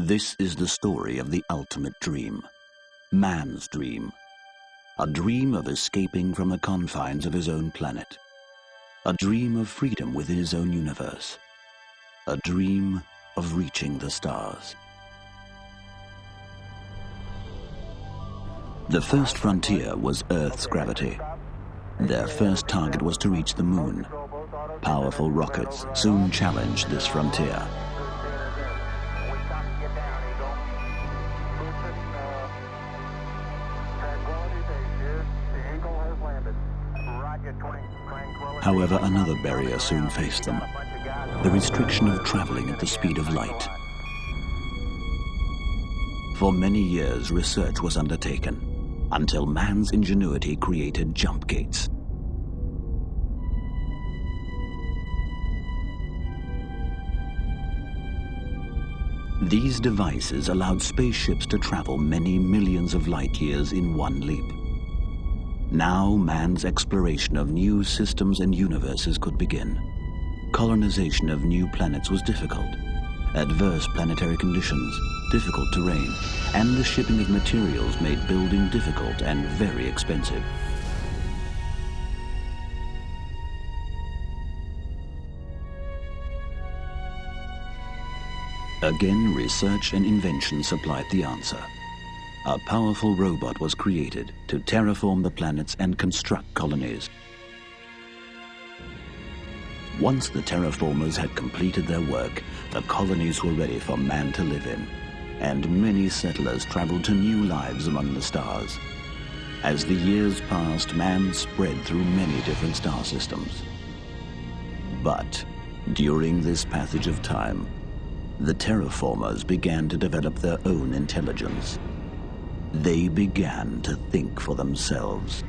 This is the story of the ultimate dream, man's dream. A dream of escaping from the confines of his own planet. A dream of freedom within his own universe. A dream of reaching the stars. The first frontier was Earth's gravity. Their first target was to reach the moon. Powerful rockets soon challenged this frontier. However, another barrier soon faced them. The restriction of traveling at the speed of light. For many years, research was undertaken, until man's ingenuity created jump gates. These devices allowed spaceships to travel many millions of light years in one leap. Now man's exploration of new systems and universes could begin. Colonization of new planets was difficult. Adverse planetary conditions, difficult terrain, and the shipping of materials made building difficult and very expensive. Again, research and invention supplied the answer. A powerful robot was created to terraform the planets and construct colonies. Once the terraformers had completed their work, the colonies were ready for man to live in, and many settlers traveled to new lives among the stars. As the years passed, man spread through many different star systems. But during this passage of time, the terraformers began to develop their own intelligence. They began to think for themselves.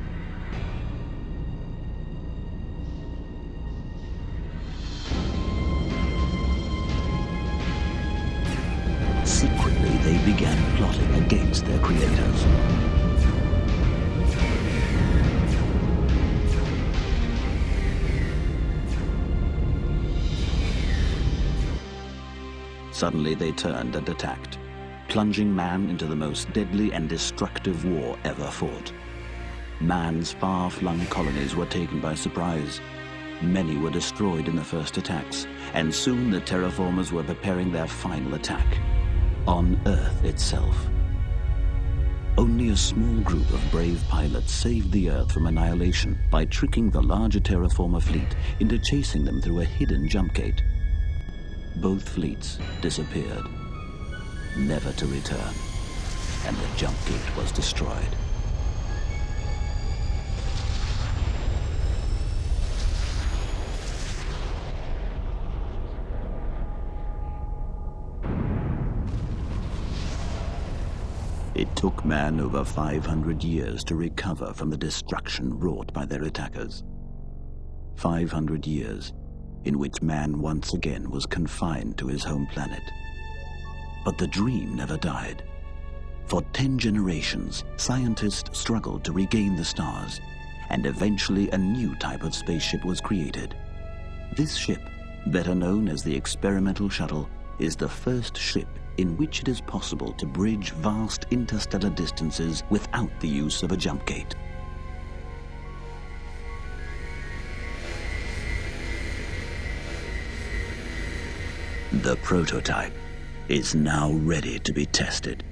Secretly, they began plotting against their creators. Suddenly, they turned and attacked, plunging man into the most deadly and destructive war ever fought. Man's far-flung colonies were taken by surprise. Many were destroyed in the first attacks, and soon the terraformers were preparing their final attack on Earth itself. Only a small group of brave pilots saved the Earth from annihilation by tricking the larger terraformer fleet into chasing them through a hidden jump gate. Both fleets disappeared, never to return, and the jump gate was destroyed. It took man over 500 years to recover from the destruction wrought by their attackers. 500 years in which man once again was confined to his home planet. But the dream never died. For 10 generations, scientists struggled to regain the stars, and eventually a new type of spaceship was created. This ship, better known as the experimental shuttle, is the first ship in which it is possible to bridge vast interstellar distances without the use of a jump gate. The prototype is now ready to be tested.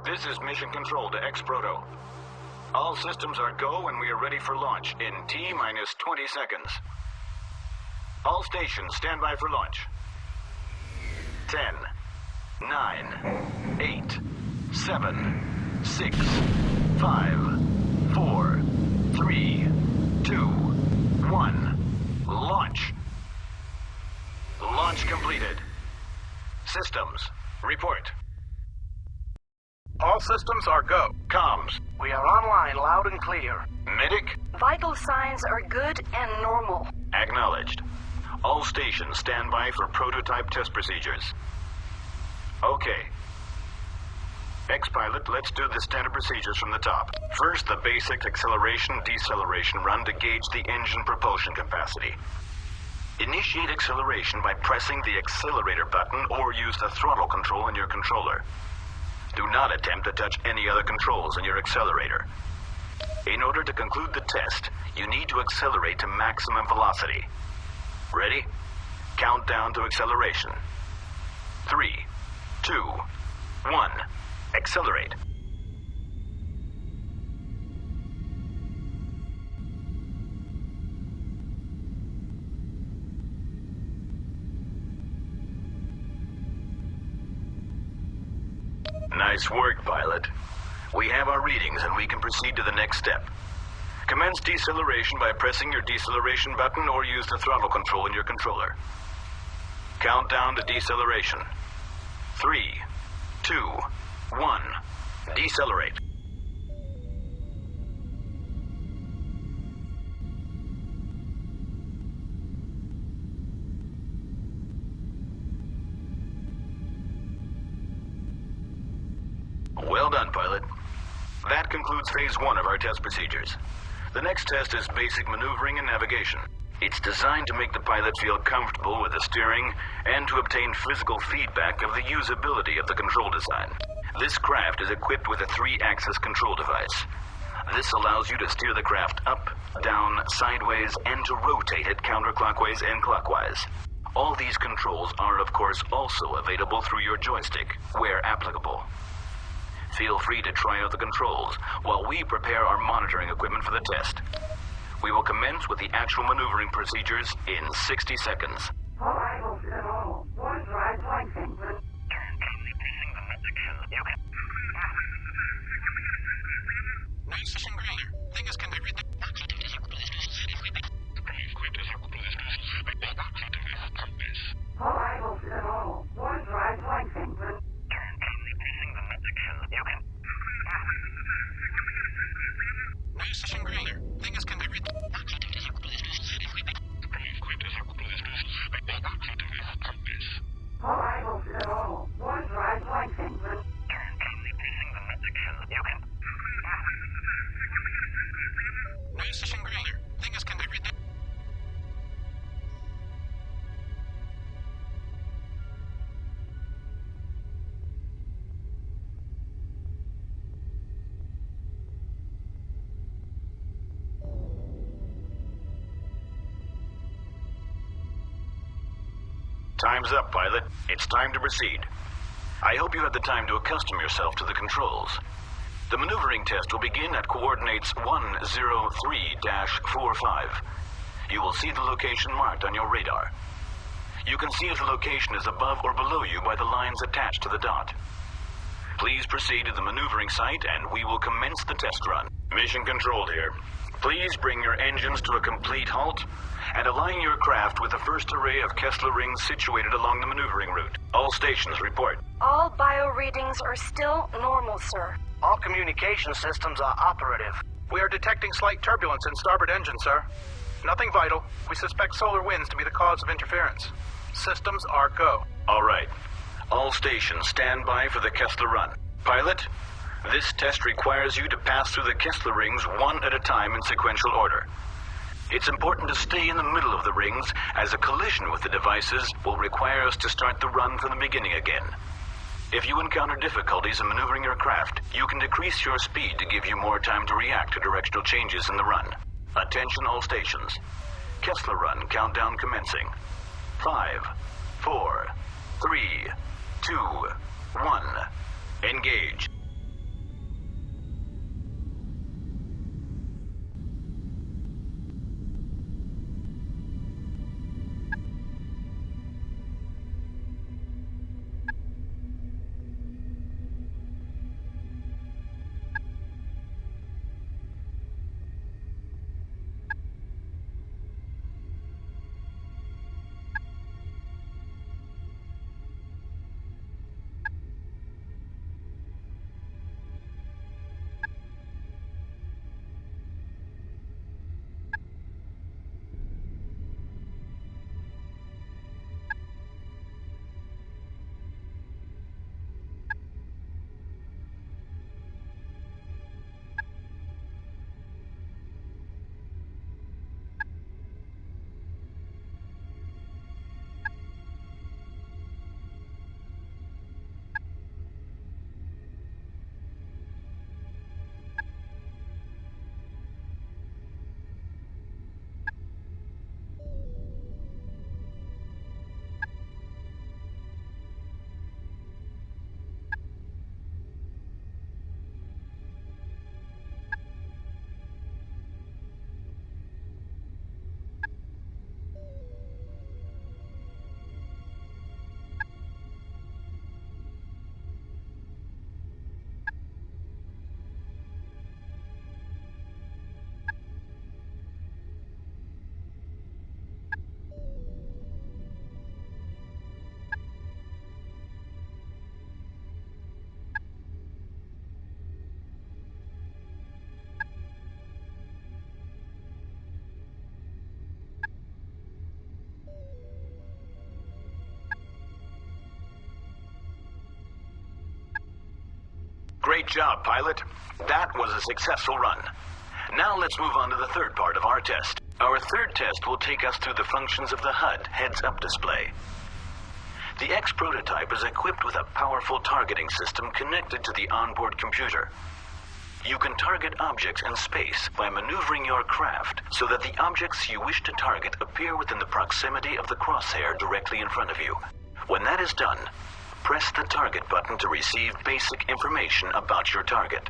This is Mission Control to X-Proto. All systems are go and we are ready for launch in T-minus 20 seconds. All stations stand by for launch. 10, 9, 8, 7, 6, 5, 4, 3, 2, 1. Launch. Launch completed. Systems, report. All systems are go. Comms. We are online, loud and clear. Medic. Vital signs are good and normal. Acknowledged. All stations stand by for prototype test procedures. Okay. Ex-pilot, let's do the standard procedures from the top. First, the basic acceleration-deceleration run to gauge the engine propulsion capacity. Initiate acceleration by pressing the accelerator button or use the throttle control in your controller. Do not attempt to touch any other controls in your accelerator. In order to conclude the test, you need to accelerate to maximum velocity. Ready? Count down to acceleration. 3, 2, 1. Accelerate. Nice work, pilot. We have our readings and we can proceed to the next step. Commence deceleration by pressing your deceleration button or use the throttle control in your controller. Count down to deceleration. 3, 2, 1. Decelerate. Well done, pilot. That concludes phase 1 of our test procedures. The next test is basic maneuvering and navigation. It's designed to make the pilot feel comfortable with the steering and to obtain physical feedback of the usability of the control design. This craft is equipped with a 3-axis control device. This allows you to steer the craft up, down, sideways, and to rotate it counterclockwise and clockwise. All these controls are, of course, also available through your joystick, where applicable. Feel free to try out the controls while we prepare our monitoring equipment for the test. We will commence with the actual maneuvering procedures in 60 seconds. All rifles to normal. One drive flanking. All rifles to normal. One drive flanking. All rifles to normal. One drive flanking. Time's up, pilot. It's time to proceed. I hope you had the time to accustom yourself to the controls. The maneuvering test will begin at coordinates 103-45. You will see the location marked on your radar. You can see if the location is above or below you by the lines attached to the dot. Please proceed to the maneuvering site and we will commence the test run. Mission control here. Please bring your engines to a complete halt and align your craft with the first array of Kessler rings situated along the maneuvering route. All stations report. All bio readings are still normal, sir. All communication systems are operative. We are detecting slight turbulence in starboard engine, sir. Nothing vital. We suspect solar winds to be the cause of interference. Systems are go. All right. All stations stand by for the Kessler run. Pilot, this test requires you to pass through the Kessler rings one at a time in sequential order. It's important to stay in the middle of the rings, as a collision with the devices will require us to start the run from the beginning again. If you encounter difficulties in maneuvering your craft, you can decrease your speed to give you more time to react to directional changes in the run. Attention all stations. Kessler run countdown commencing. 5, 4, 3, 2, 1. Engage. Great job, pilot. That was a successful run. Now let's move on to the third part of our test. Our third test will take us through the functions of the HUD heads-up display. The X prototype is equipped with a powerful targeting system connected to the onboard computer. You can target objects in space by maneuvering your craft so that the objects you wish to target appear within the proximity of the crosshair directly in front of you. When that is done, press the target button to receive basic information about your target.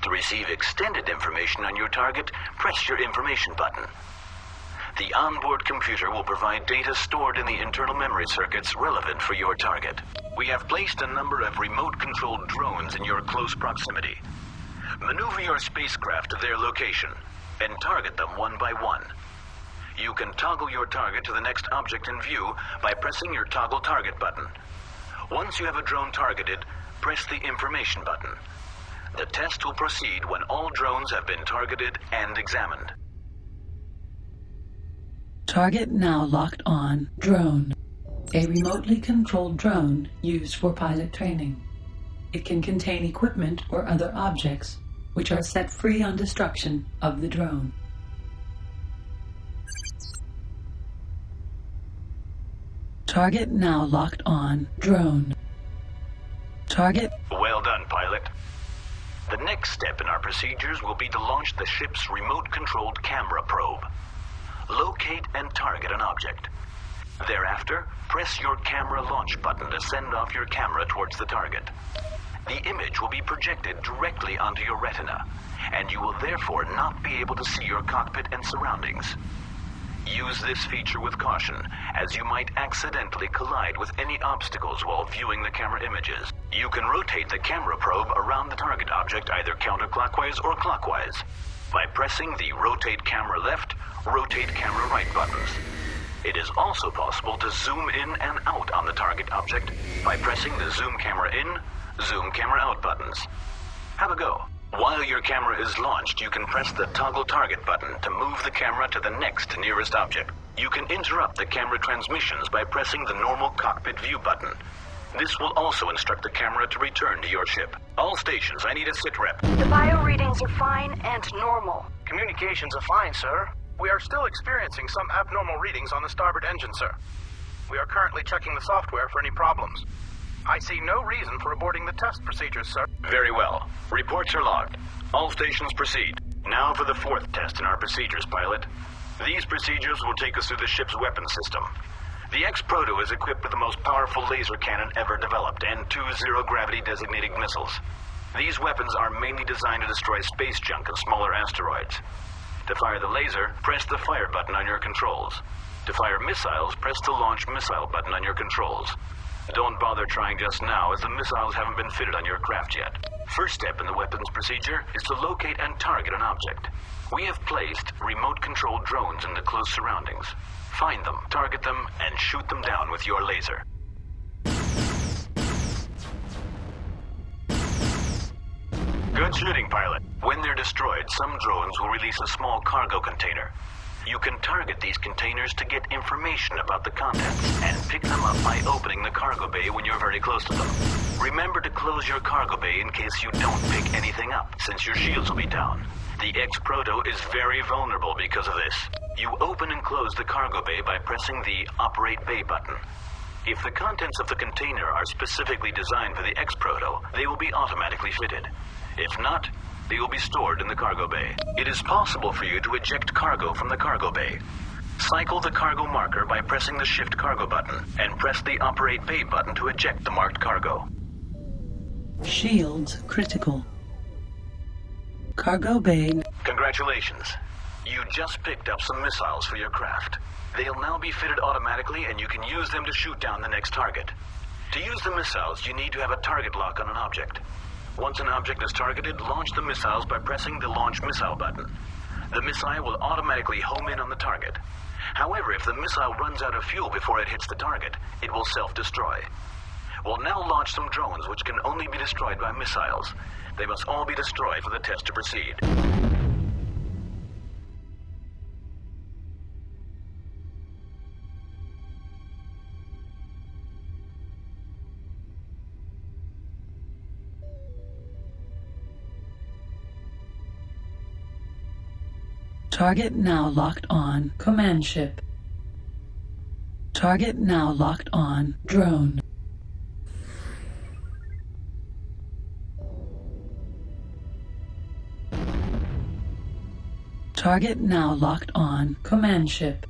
To receive extended information on your target, press your information button. The onboard computer will provide data stored in the internal memory circuits relevant for your target. We have placed a number of remote-controlled drones in your close proximity. Maneuver your spacecraft to their location and target them one by one. You can toggle your target to the next object in view by pressing your toggle target button. Once you have a drone targeted, press the information button. The test will proceed when all drones have been targeted and examined. Target now locked on. Drone. A remotely controlled drone used for pilot training. It can contain equipment or other objects which are set free on destruction of the drone. Target now locked on. Drone. Target. Well done, pilot. The next step in our procedures will be to launch the ship's remote-controlled camera probe. Locate and target an object. Thereafter, press your camera launch button to send off your camera towards the target. The image will be projected directly onto your retina, and you will therefore not be able to see your cockpit and surroundings. Use this feature with caution, as you might accidentally collide with any obstacles while viewing the camera images. You can rotate the camera probe around the target object either counterclockwise or clockwise by pressing the rotate camera left, rotate camera right buttons. It is also possible to zoom in and out on the target object by pressing the zoom camera in, zoom camera out buttons. Have a go. While your camera is launched, you can press the toggle target button to move the camera to the next nearest object. You can interrupt the camera transmissions by pressing the normal cockpit view button. This will also instruct the camera to return to your ship. All stations, I need a sit rep. The bio readings are fine and normal. Communications are fine, sir. We are still experiencing some abnormal readings on the starboard engine, sir. We are currently checking the software for any problems. I see no reason for aborting the test procedures, sir. Very well. Reports are logged. All stations proceed. Now for the fourth test in our procedures, pilot. These procedures will take us through the ship's weapon system. The X-Proto is equipped with the most powerful laser cannon ever developed and 2 zero-gravity designated missiles. These weapons are mainly designed to destroy space junk and smaller asteroids. To fire the laser, press the fire button on your controls. To fire missiles, press the launch missile button on your controls. Don't bother trying just now, as the missiles haven't been fitted on your craft yet. First step in the weapons procedure is to locate and target an object. We have placed remote-controlled drones in the close surroundings. Find them, target them, and shoot them down with your laser. Good shooting, pilot. When they're destroyed, some drones will release a small cargo container. You can target these containers to get information about the contents and pick them up by opening the cargo bay when you're very close to them. Remember to close your cargo bay in case you don't pick anything up, since your shields will be down. The X-Proto is very vulnerable because of this. You open and close the cargo bay by pressing the Operate Bay button. If the contents of the container are specifically designed for the X-Proto, they will be automatically fitted. If not, they will be stored in the cargo bay. It is possible for you to eject cargo from the cargo bay. Cycle the cargo marker by pressing the Shift Cargo button, and press the Operate Bay button to eject the marked cargo. Shields critical. Cargo bay. Congratulations. You just picked up some missiles for your craft. They'll now be fitted automatically, and you can use them to shoot down the next target. To use the missiles, you need to have a target lock on an object. Once an object is targeted, launch the missiles by pressing the Launch Missile button. The missile will automatically home in on the target. However, if the missile runs out of fuel before it hits the target, it will self-destroy. We'll now launch some drones which can only be destroyed by missiles. They must all be destroyed for the test to proceed. Target now locked on command ship. Target now locked on drone. Target now locked on command ship.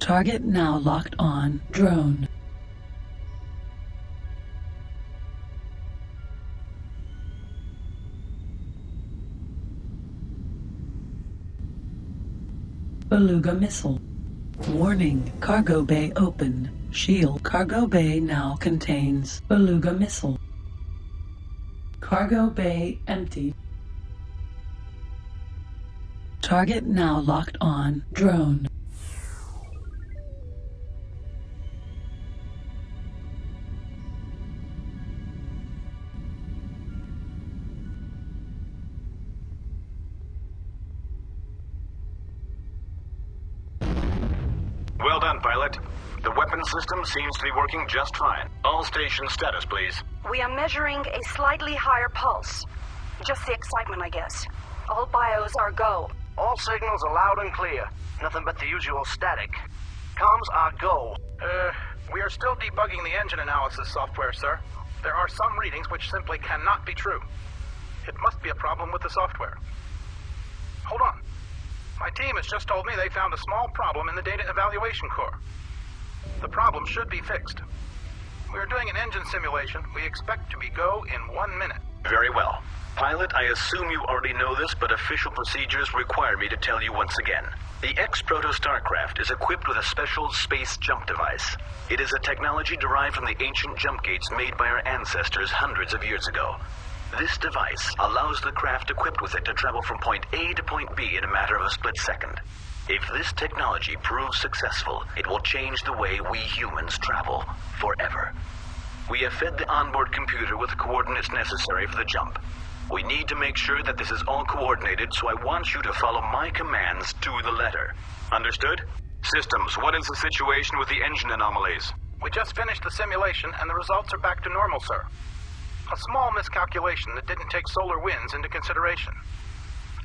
Target now locked on drone. Beluga missile. Warning, cargo bay open. Shield. Cargo bay now contains Beluga missile. Cargo bay empty. Target now locked on drone. Well done, pilot. The weapon system seems to be working just fine. All station status, please. We are measuring a slightly higher pulse. Just the excitement, I guess. All bios are go. All signals are loud and clear. Nothing but the usual static. Comms are go. We are still debugging the engine analysis software, sir. There are some readings which simply cannot be true. It must be a problem with the software. Hold on. My team has just told me they found a small problem in the data evaluation core. The problem should be fixed. We are doing an engine simulation. We expect to be go in 1 minute. Very well. Pilot, I assume you already know this, but official procedures require me to tell you once again. The ex-proto Starcraft is equipped with a special space jump device. It is a technology derived from the ancient jump gates made by our ancestors hundreds of years ago. This device allows the craft equipped with it to travel from point A to point B in a matter of a split second. If this technology proves successful, it will change the way we humans travel forever. We have fed the onboard computer with the coordinates necessary for the jump. We need to make sure that this is all coordinated, so I want you to follow my commands to the letter. Understood? Systems, what is the situation with the engine anomalies? We just finished the simulation and the results are back to normal, sir. A small miscalculation that didn't take solar winds into consideration.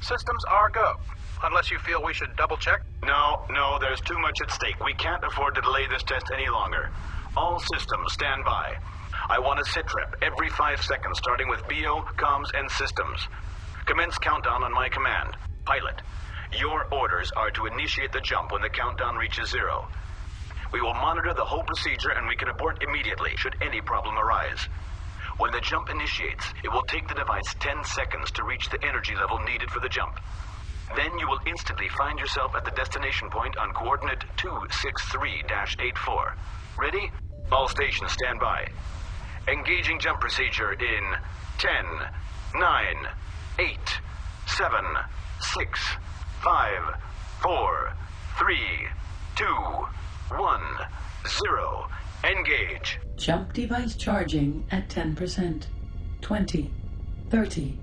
Systems are go. Unless you feel we should double-check? No, there's too much at stake. We can't afford to delay this test any longer. All systems stand by. I want a sit rep every 5 seconds, starting with BO, comms, and systems. Commence countdown on my command. Pilot, your orders are to initiate the jump when the countdown reaches 0. We will monitor the whole procedure and we can abort immediately should any problem arise. When the jump initiates, it will take the device 10 seconds to reach the energy level needed for the jump. Then you will instantly find yourself at the destination point on coordinate 263-84. Ready? All stations stand by. Engaging jump procedure in 10, 9, 8, 7, 6, 5, 4, 3, 2, 1, 0. Engage. Jump device charging at 10%, 20, 30,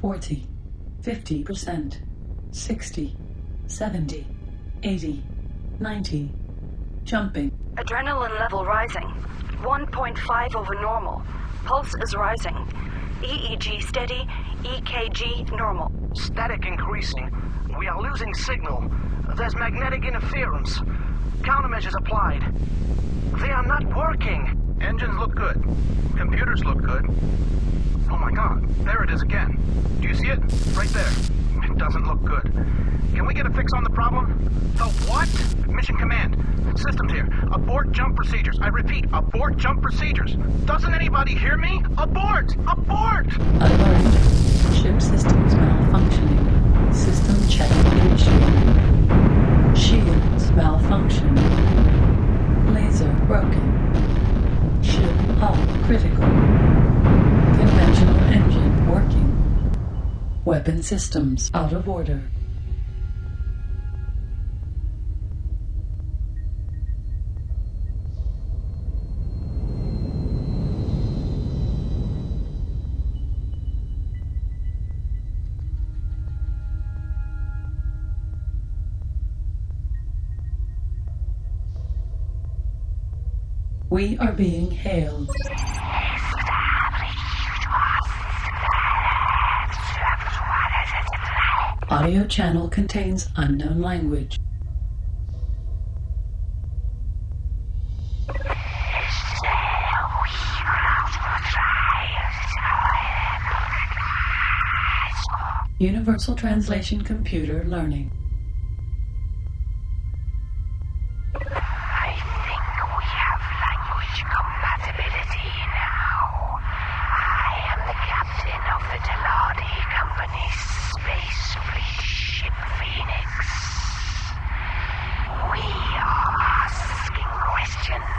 40, 50%, 60, 70, 80, 90. Jumping. Adrenaline level rising. 1.5 over normal. Pulse is rising. EEG steady. EKG normal. Static increasing. We are losing signal. There's magnetic interference. Countermeasures applied. They are not working. Engines look good. Computers look good. Oh my god, there it is again. Do you see it? Right there. It doesn't look good. Can we get a fix on the problem? The what? Mission command. Systems here. Abort jump procedures. I repeat, abort jump procedures. Doesn't anybody hear me? Abort! Abort! Alert. Ship systems malfunctioning. System check initiated. Shields malfunction. Laser broken. Ship hull critical. Conventional engine working. Weapon systems out of order. We are being hailed. Audio channel contains unknown language. Universal Translation Computer Learning. I think we have language compatibility now. I am the captain of the Teladi Company's Space Fleet ship Phoenix. We are asking questions.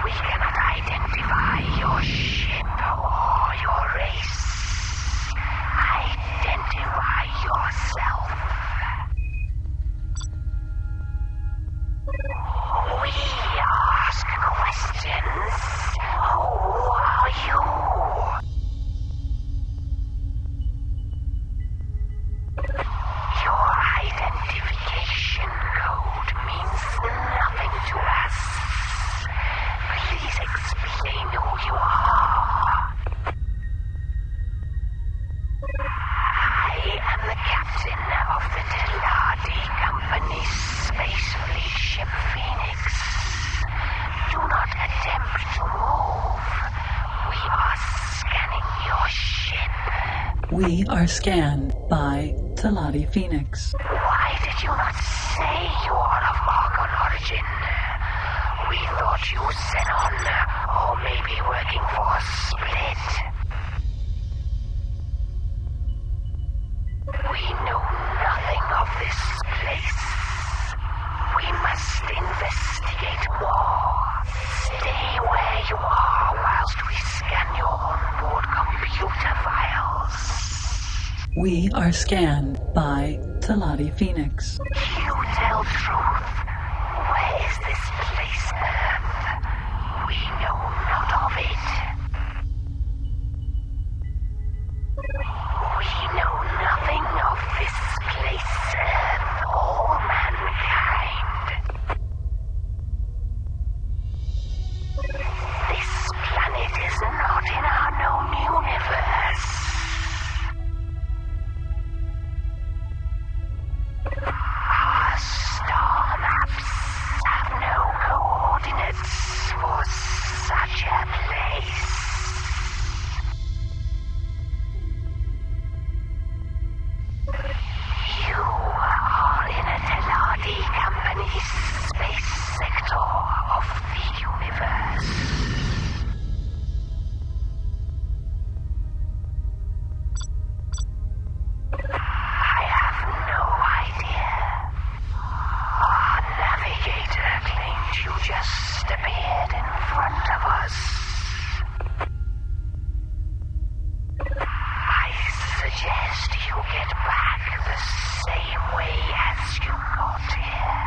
We cannot identify your ship or your race. Identify yourself. We ask questions. Who are you? Your identification code means nothing to us. Please explain who you are. I am the captain of the Teladi Company's Space Fleet ship Phoenix. Do not attempt to move. We are scanning your ship. We are scanned by Teladi Phoenix. Why did you not say you are of Argon origin? We thought you Xenon, or maybe working for Split. We know nothing of this place. We must investigate more. Stay where you are whilst we scan your onboard computer files. We are scanned by Teladi Phoenix. You tell truth. Where is this place, Earth? We know not of it. We know nothing of this place, Earth, or mankind. This planet is not in our known universe. Our star maps have no coordinates for such a place. You are in a Teladi Company's space sector of the universe. I have no idea. Our navigator claimed you just appeared in front of us. I suggest you get back the same way as you got here.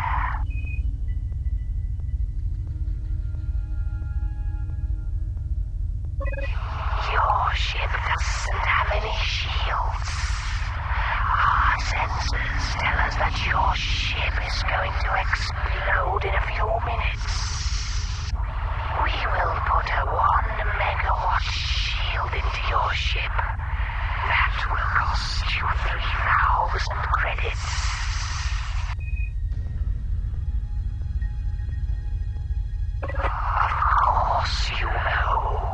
Your ship doesn't have any shields. Our sensors tell us that your ship is going to explode in a few minutes. We will put a 1 megawatt shield into your ship. That will cost you 3,000 credits. Of course you know.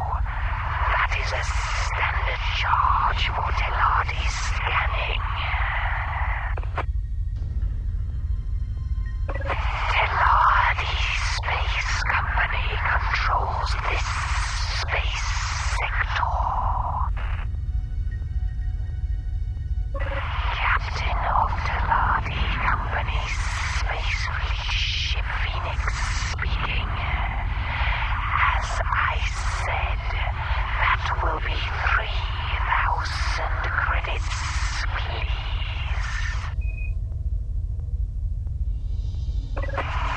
That is a standard charge for Teladi scanning. Teladi Space Company controls this space sector. Captain of Teladi Company's Space Fleet ship Phoenix speaking. As I said, that will be 3,000 credits, please.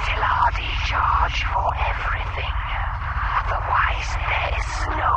Teladi charge for everything. Otherwise, there is no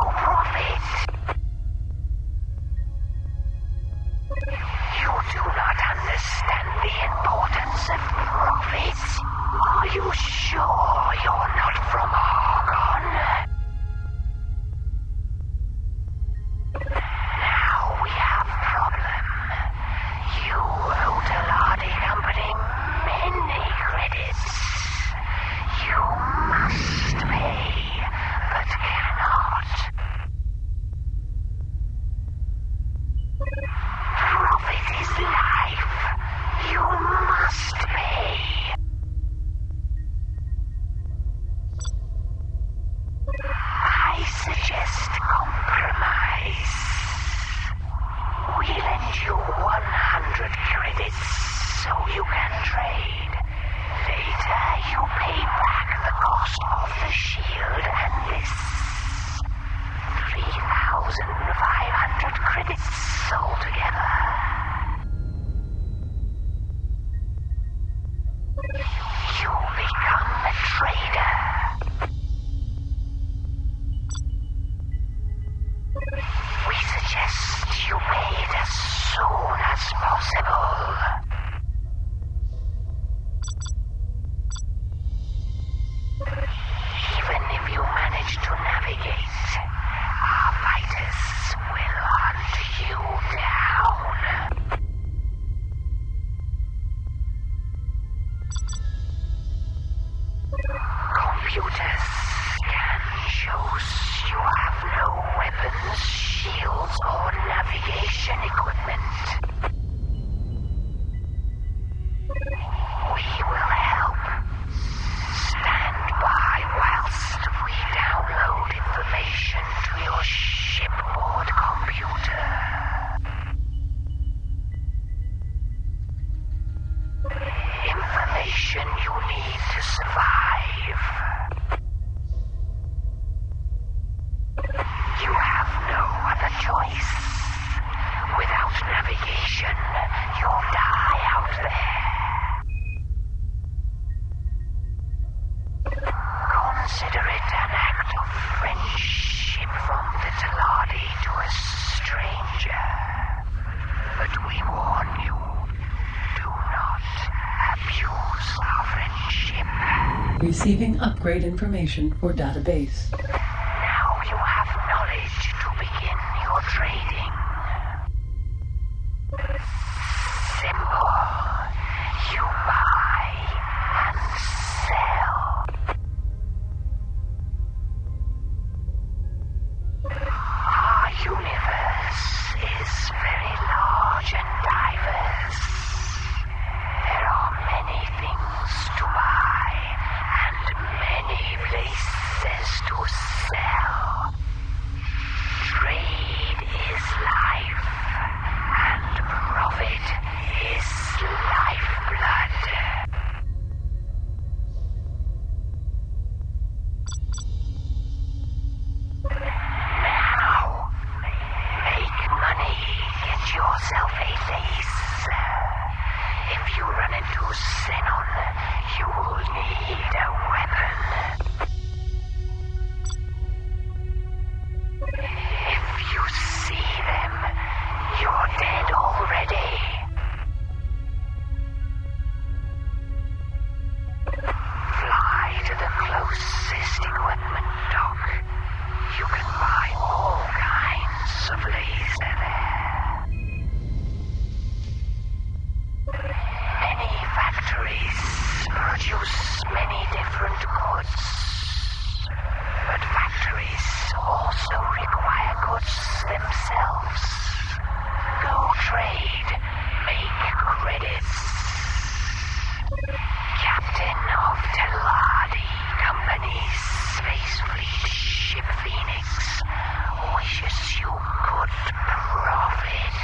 I suggest compromise. We lend you 100 credits so you can trade. Later, you pay back the cost of the shield and this. 3,500 credits altogether. You become a trader. We suggest you pay it as soon as possible. Even if you manage to navigate, our fighters will hunt you down. Computers scan shows you have no weapons, shields, or navigation equipment. We will help. Stand by whilst we download information to your shipboard computer. Information you need to survive. You have no other choice. Without navigation, you'll die out there. Consider it an act of friendship from the Taladi to a stranger. But we warn you, do not abuse our friendship. Receiving upgrade information for database. Now you have knowledge to begin your trading. Simple. You buy and sell. Our universe is very large and diverse. There are many things to buy and many places to sell. Trade is life, and profit is lifeblood. Now, make money, get yourself a base. If you run into Xenon, you will need a weapon. If you see them, you're dead already. Fly to the closest equipment dock. You can buy all kinds of laser there. Many factories produce many different goods. But factories also require goods themselves. Go trade, make credits. Captain of Taladi Company's Space Fleet ship Phoenix wishes you good profit.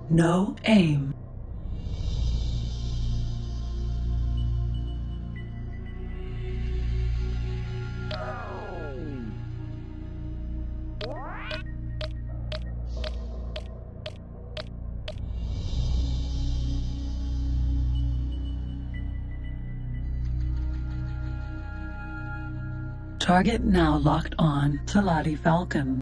No aim. Target now locked on Taladi Falcon.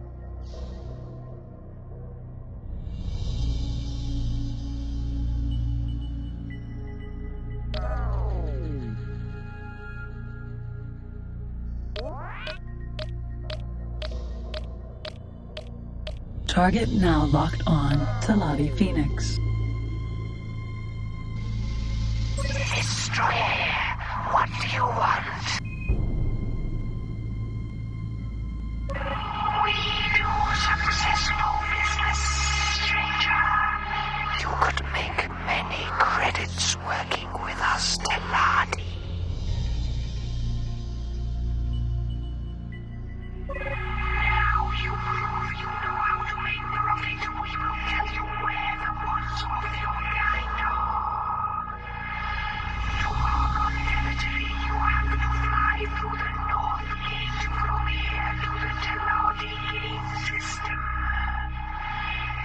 Target now locked on to Lottie Phoenix. Destroyer, what do you want? We do successful business, stranger. You could make many credits working with us, Teladi. Now you prove you know how to make profit. We will tell you where the woods of your kind are. To Argon territory, you have to fly through the north gate from here to the Teladi game system.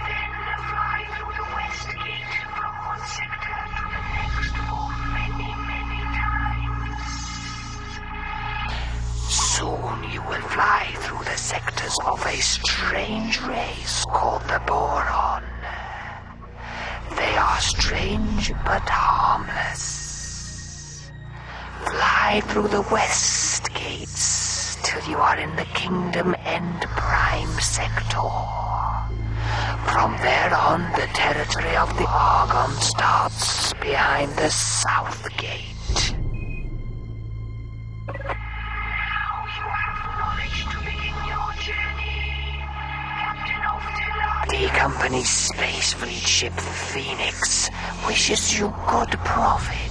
Then fly through the west gate from one sector to the next for many, many times. Soon you will fly through the sectors of a strange race called the Boron. They are strange but harmless. Fly through the west gates till you are in the Kingdom End Prime sector. From there on, the territory of the Argon starts behind the south gate. Now you have knowledge to begin your journey. Captain of Teladi Company's space fleet ship Phoenix wishes you good profit.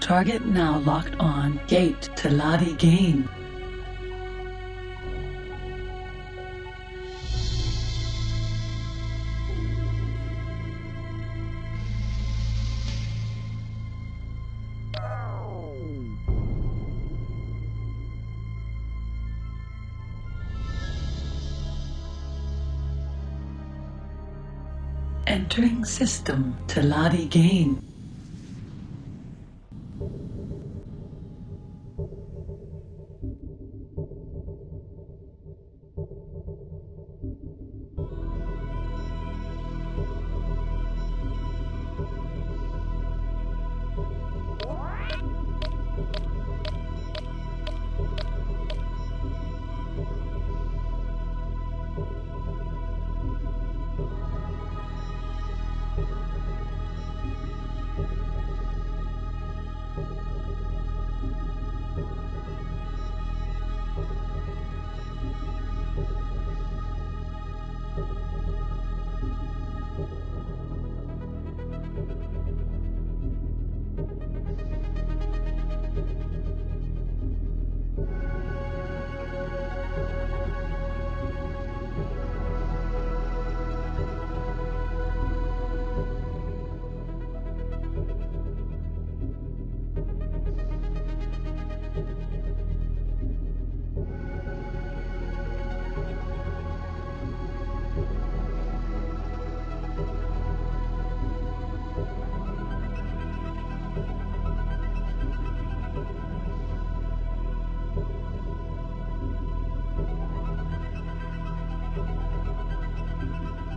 Target now locked on Gate to Lottie Game. Entering system to Lottie Game.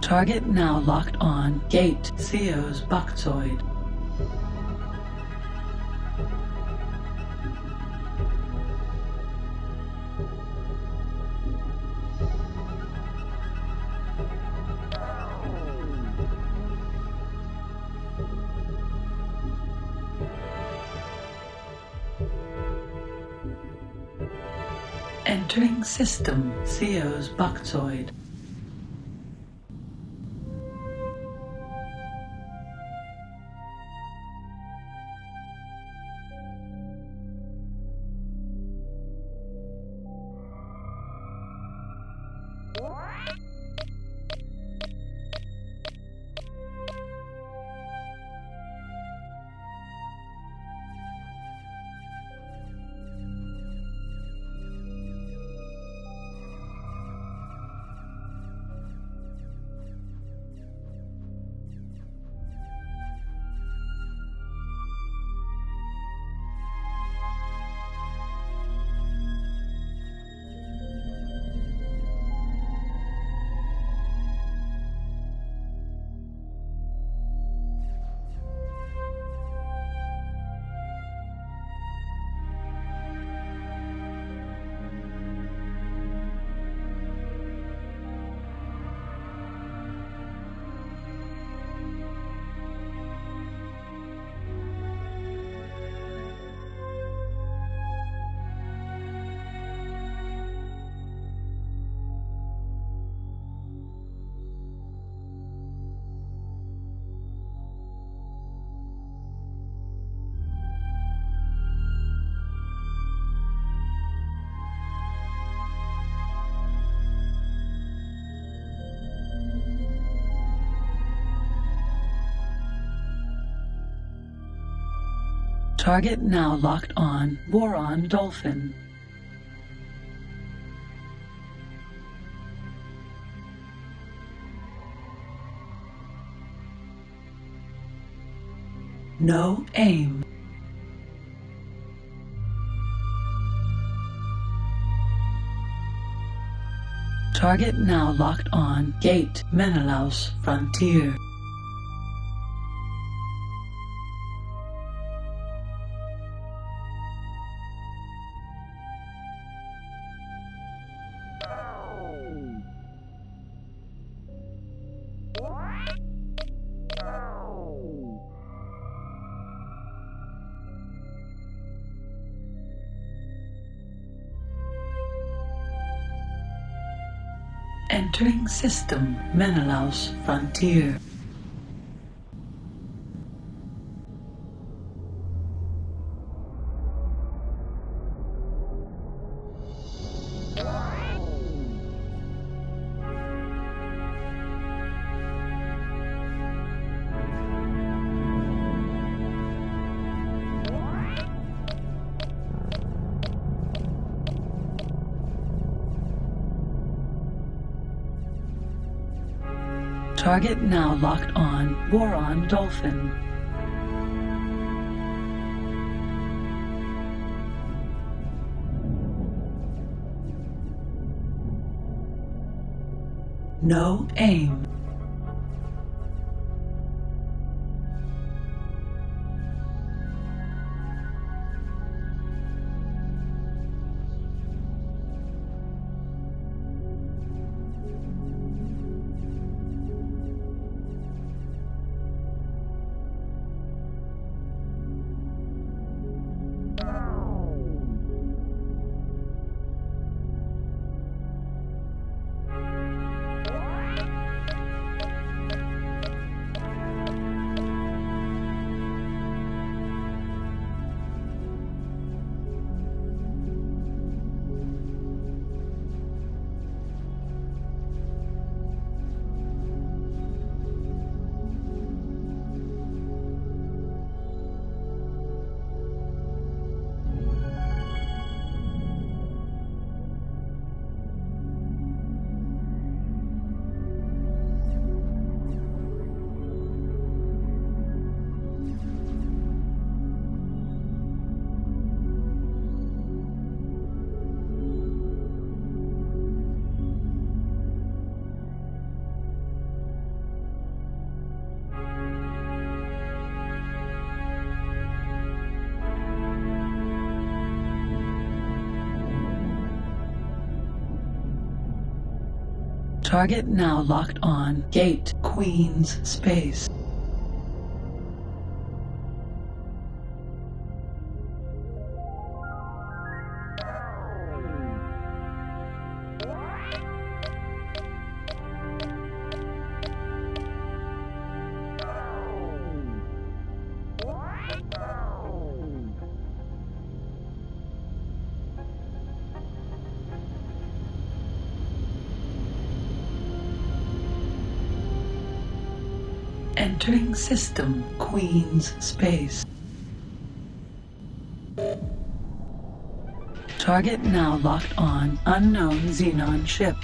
Target now locked on Gate Theo's Boxoid. Entering system Theo's Boxoid. Target now locked on Boron Dolphin. No aim. Target now locked on Gate Menelaus Frontier. Entering system Menelaus Frontier. Target now locked on Boron Dolphin. No aim. Target now locked on Gate Queen's Space. Entering system, Queen's space. Target now locked on unknown Xenon ship.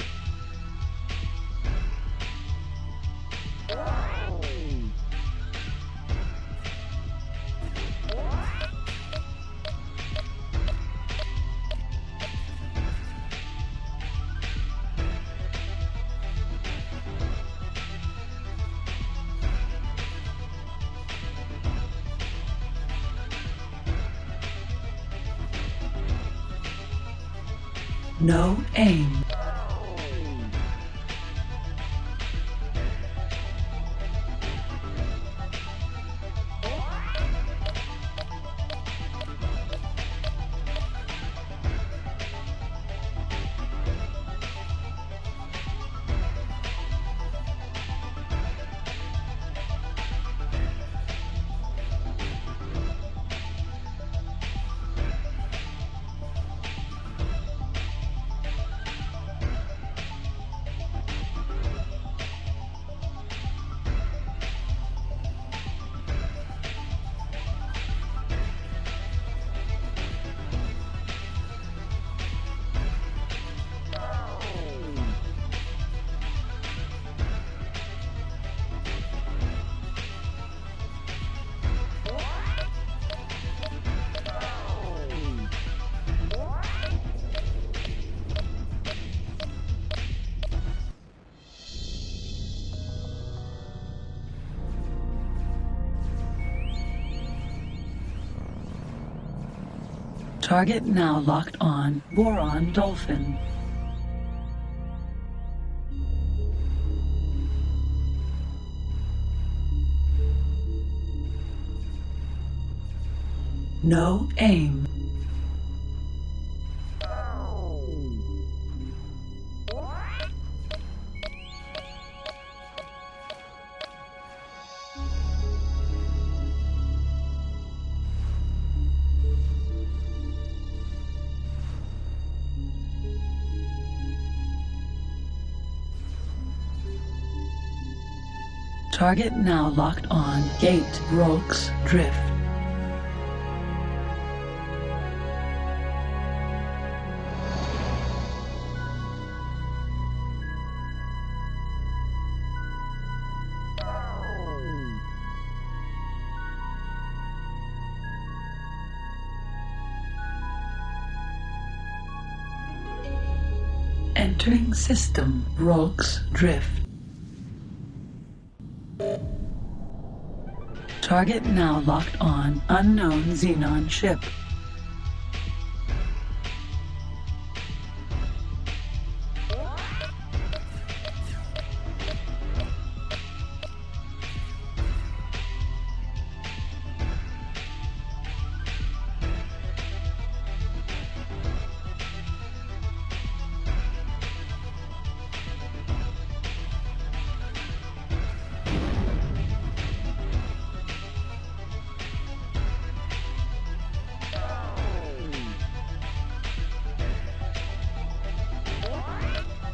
No aim. Target now locked on Boron Dolphin. No aim. Target now locked on Gate Rogues Drift. Entering system, Rogues Drift. Target now locked on unknown Xenon ship.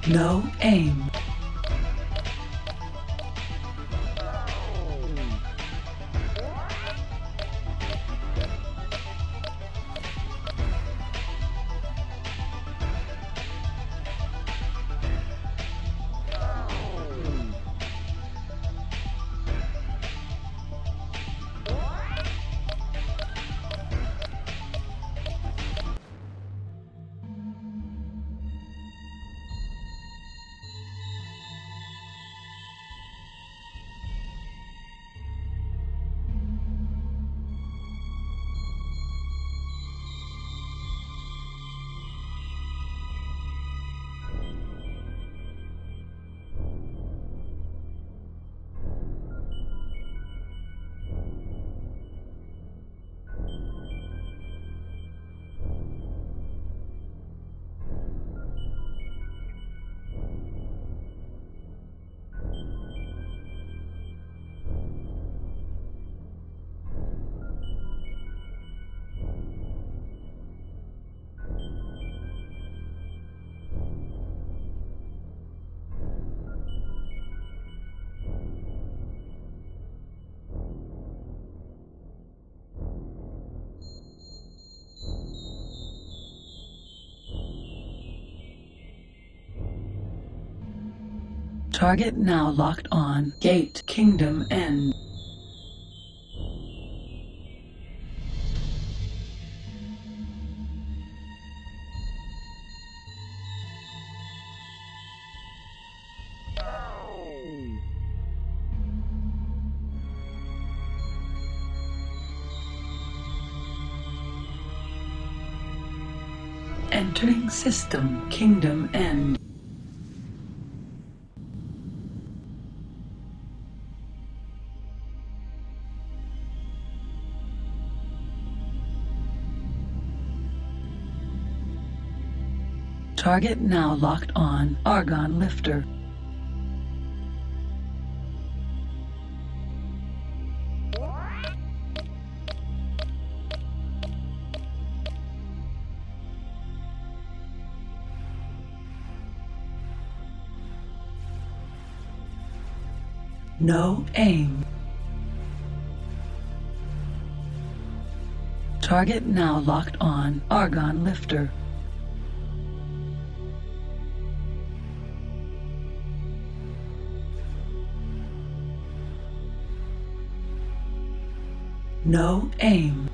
No aim. Target now locked on. Gate Kingdom End. Entering system Kingdom End. Target now locked on. Argon lifter. No aim. Target now locked on. Argon lifter. No aim.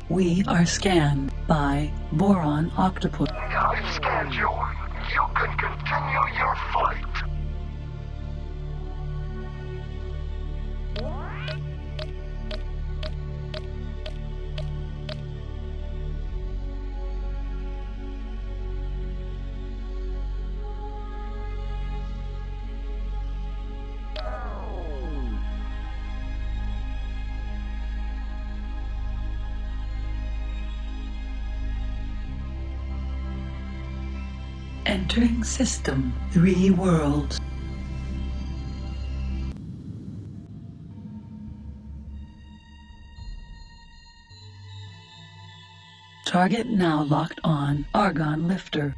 We are scanned by Boron Octopus. I've scanned you. You can continue your flight. Entering system 3 worlds. Target now locked on. Argon lifter.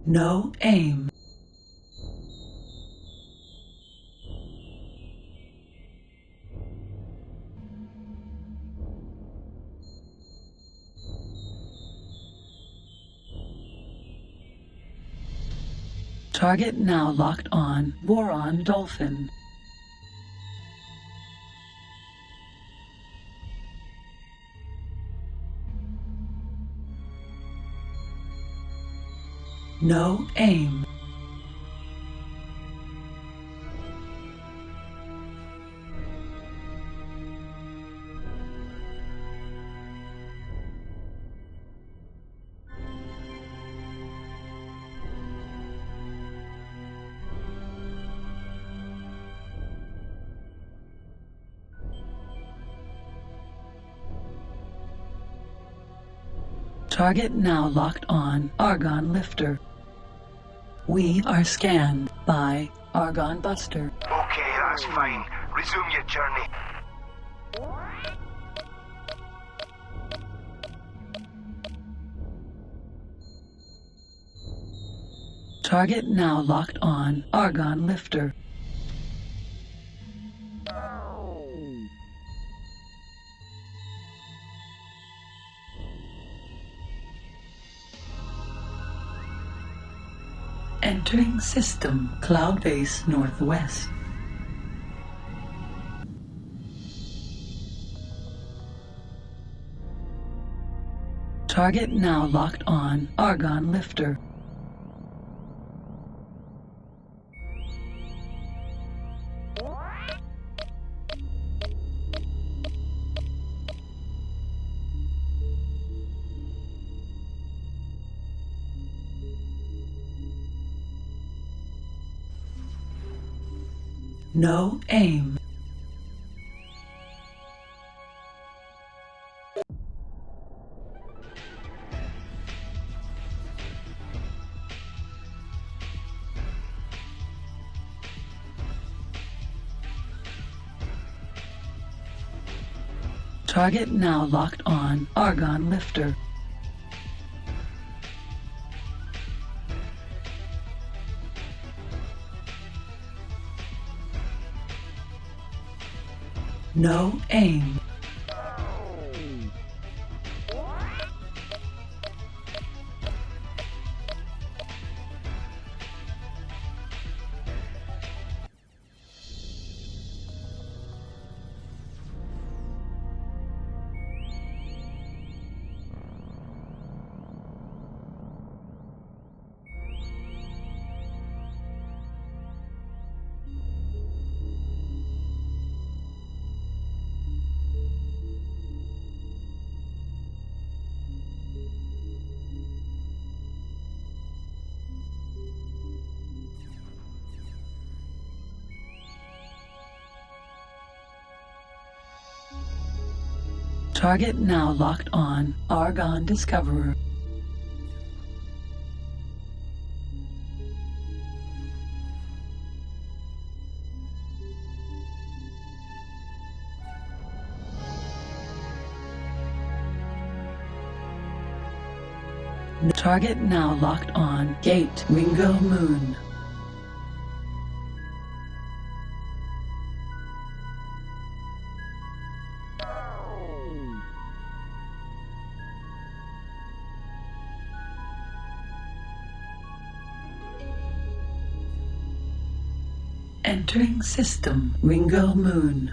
No aim. Target now locked on. Boron Dolphin. No aim. Target now locked on. Argon lifter. We are scanned by Argon Buster. Okay, that's fine. Resume your journey. Target now locked on. Argon lifter. Entering system, cloud base northwest. Target now locked on, Argon lifter. No aim. Target now locked on, Argon lifter. No aim. Target now locked on, Argon Discoverer. Target now locked on, Gate Ringo Moon. Entering system, Ringo Moon.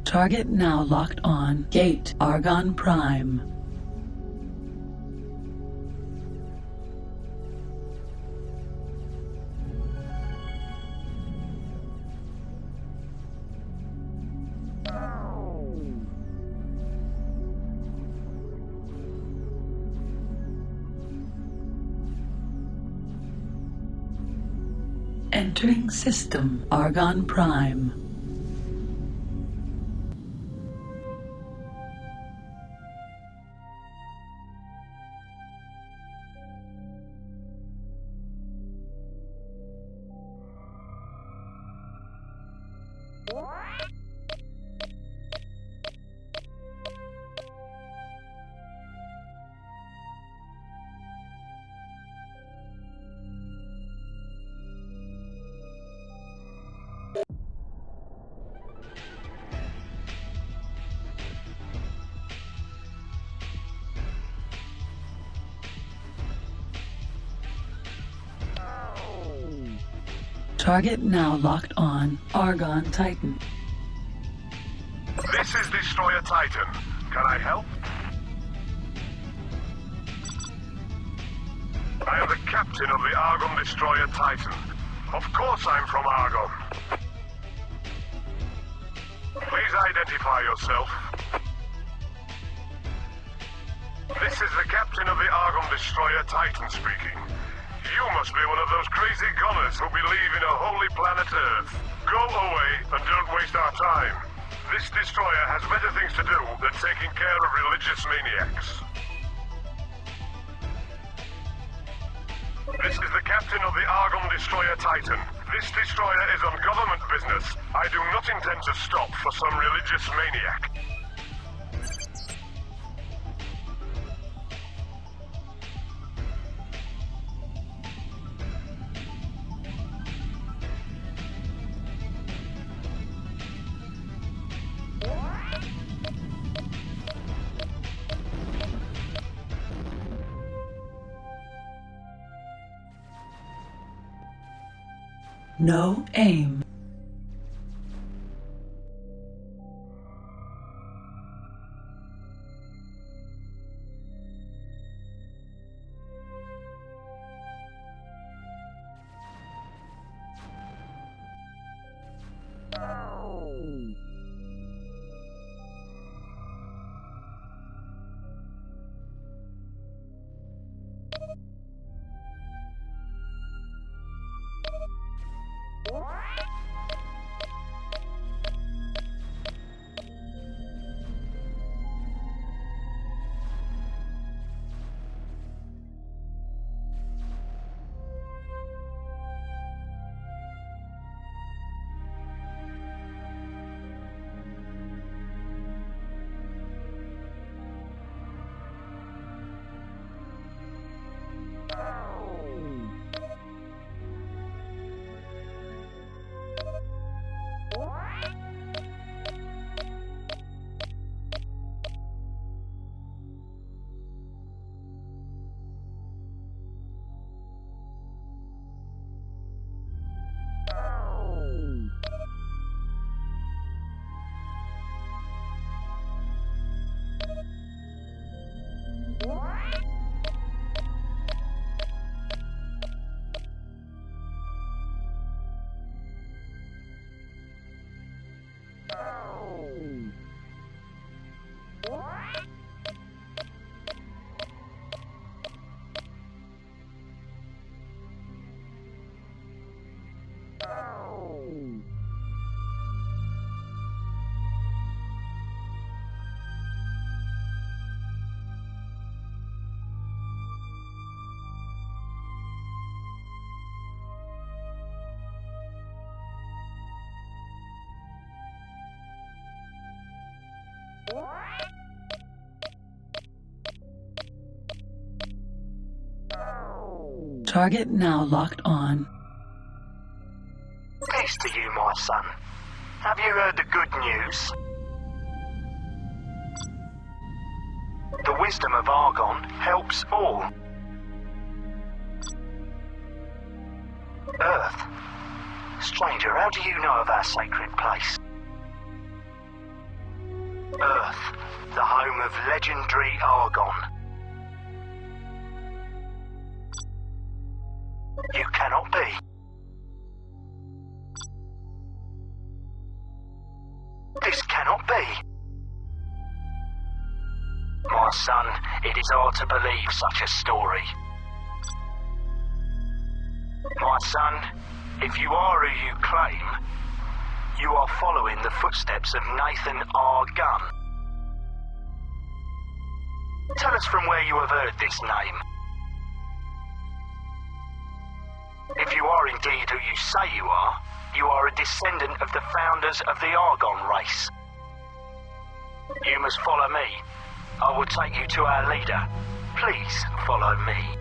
Target now locked on, Gate Argon Prime. Entering system, Argon Prime. Target now locked on Argon Titan. This is Destroyer Titan. Can I help? I am the captain of the Argon Destroyer Titan. Of course I'm from Argon. Please identify yourself. This is the captain of the Argon Destroyer Titan speaking. You must be one of those crazy goners who believe in a holy planet Earth. Go away and don't waste our time. This destroyer has better things to do than taking care of religious maniacs. This is the captain of the Argon Destroyer Titan. This destroyer is on government business. I do not intend to stop for some religious maniac. No aim. Target now locked on. Peace to you, my son. Have you heard the good news? The wisdom of Argon helps all. Earth. Stranger, how do you know of our sacred place? Earth, the home of legendary Argon. You cannot be. This cannot be. My son, it is hard to believe such a story. My son, if you are who you claim, you are following the footsteps of Nathan Argon. Tell us from where you have heard this name. If you are indeed who you say you are a descendant of the founders of the Argon race. You must follow me. I will take you to our leader. Please follow me.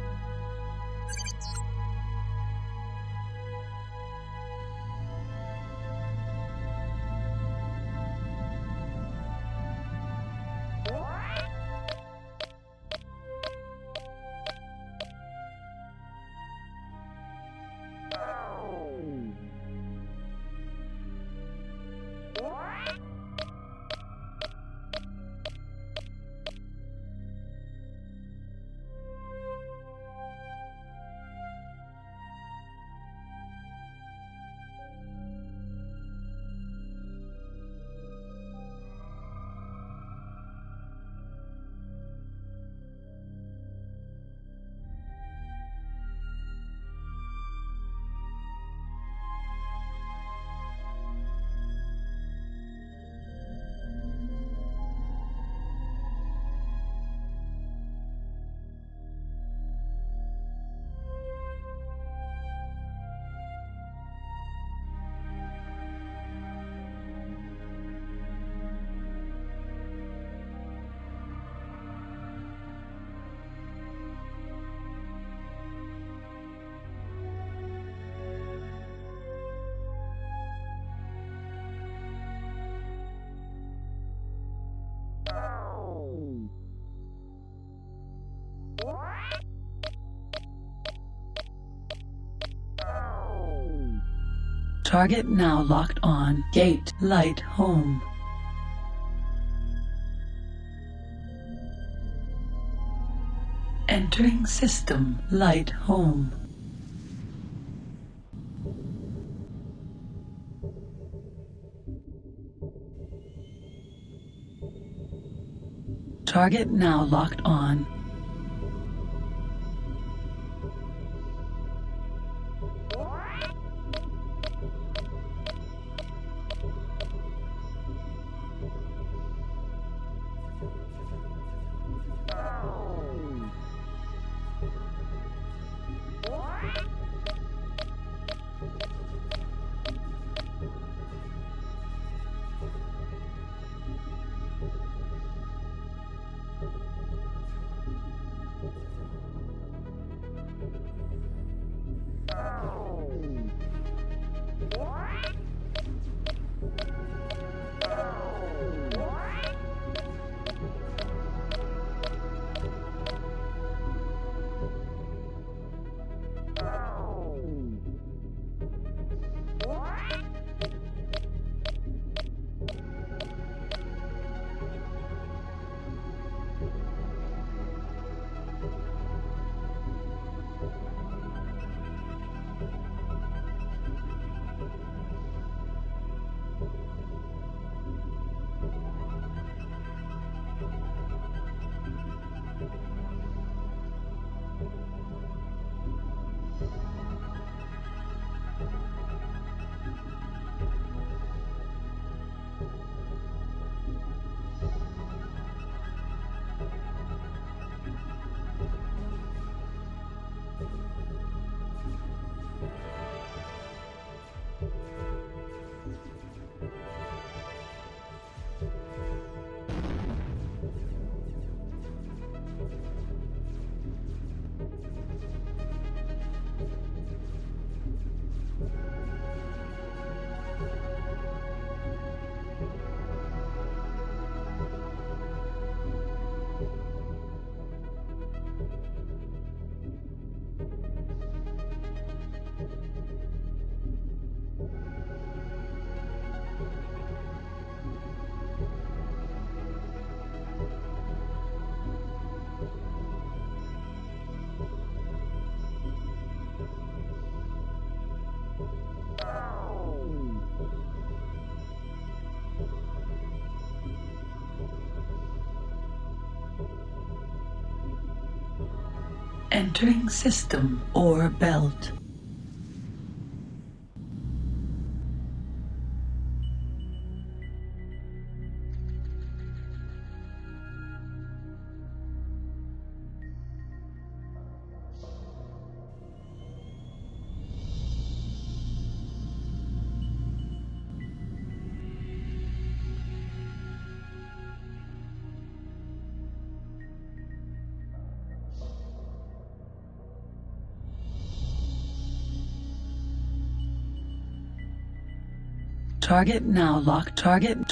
Target now locked on. Gate light home. Entering system light home. Target now locked on. Entering system or belt. Target now locked. Target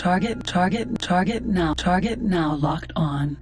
now locked on.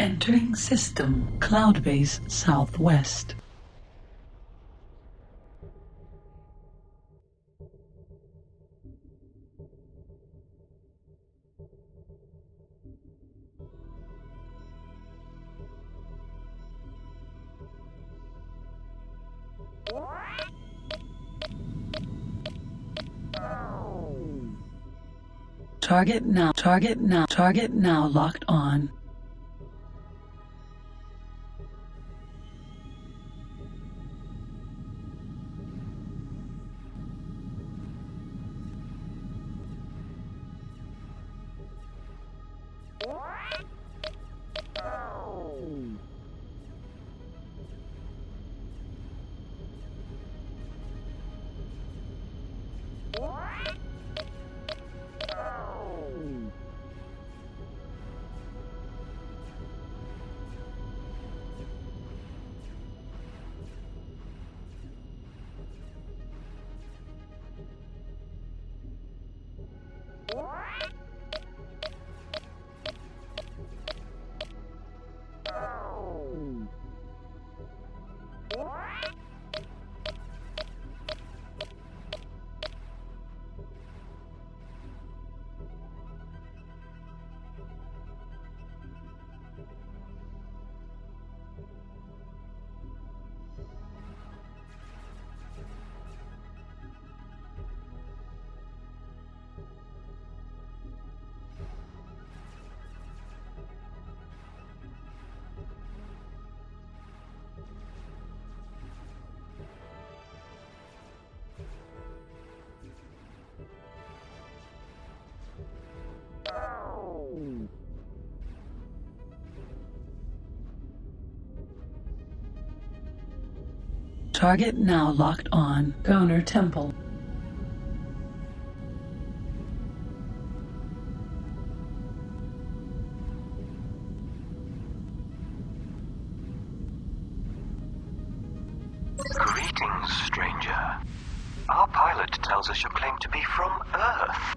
Entering system, cloud base southwest. Target now locked on. Target now locked on. Donor Temple. Greetings, stranger. Our pilot tells us you claim to be from Earth.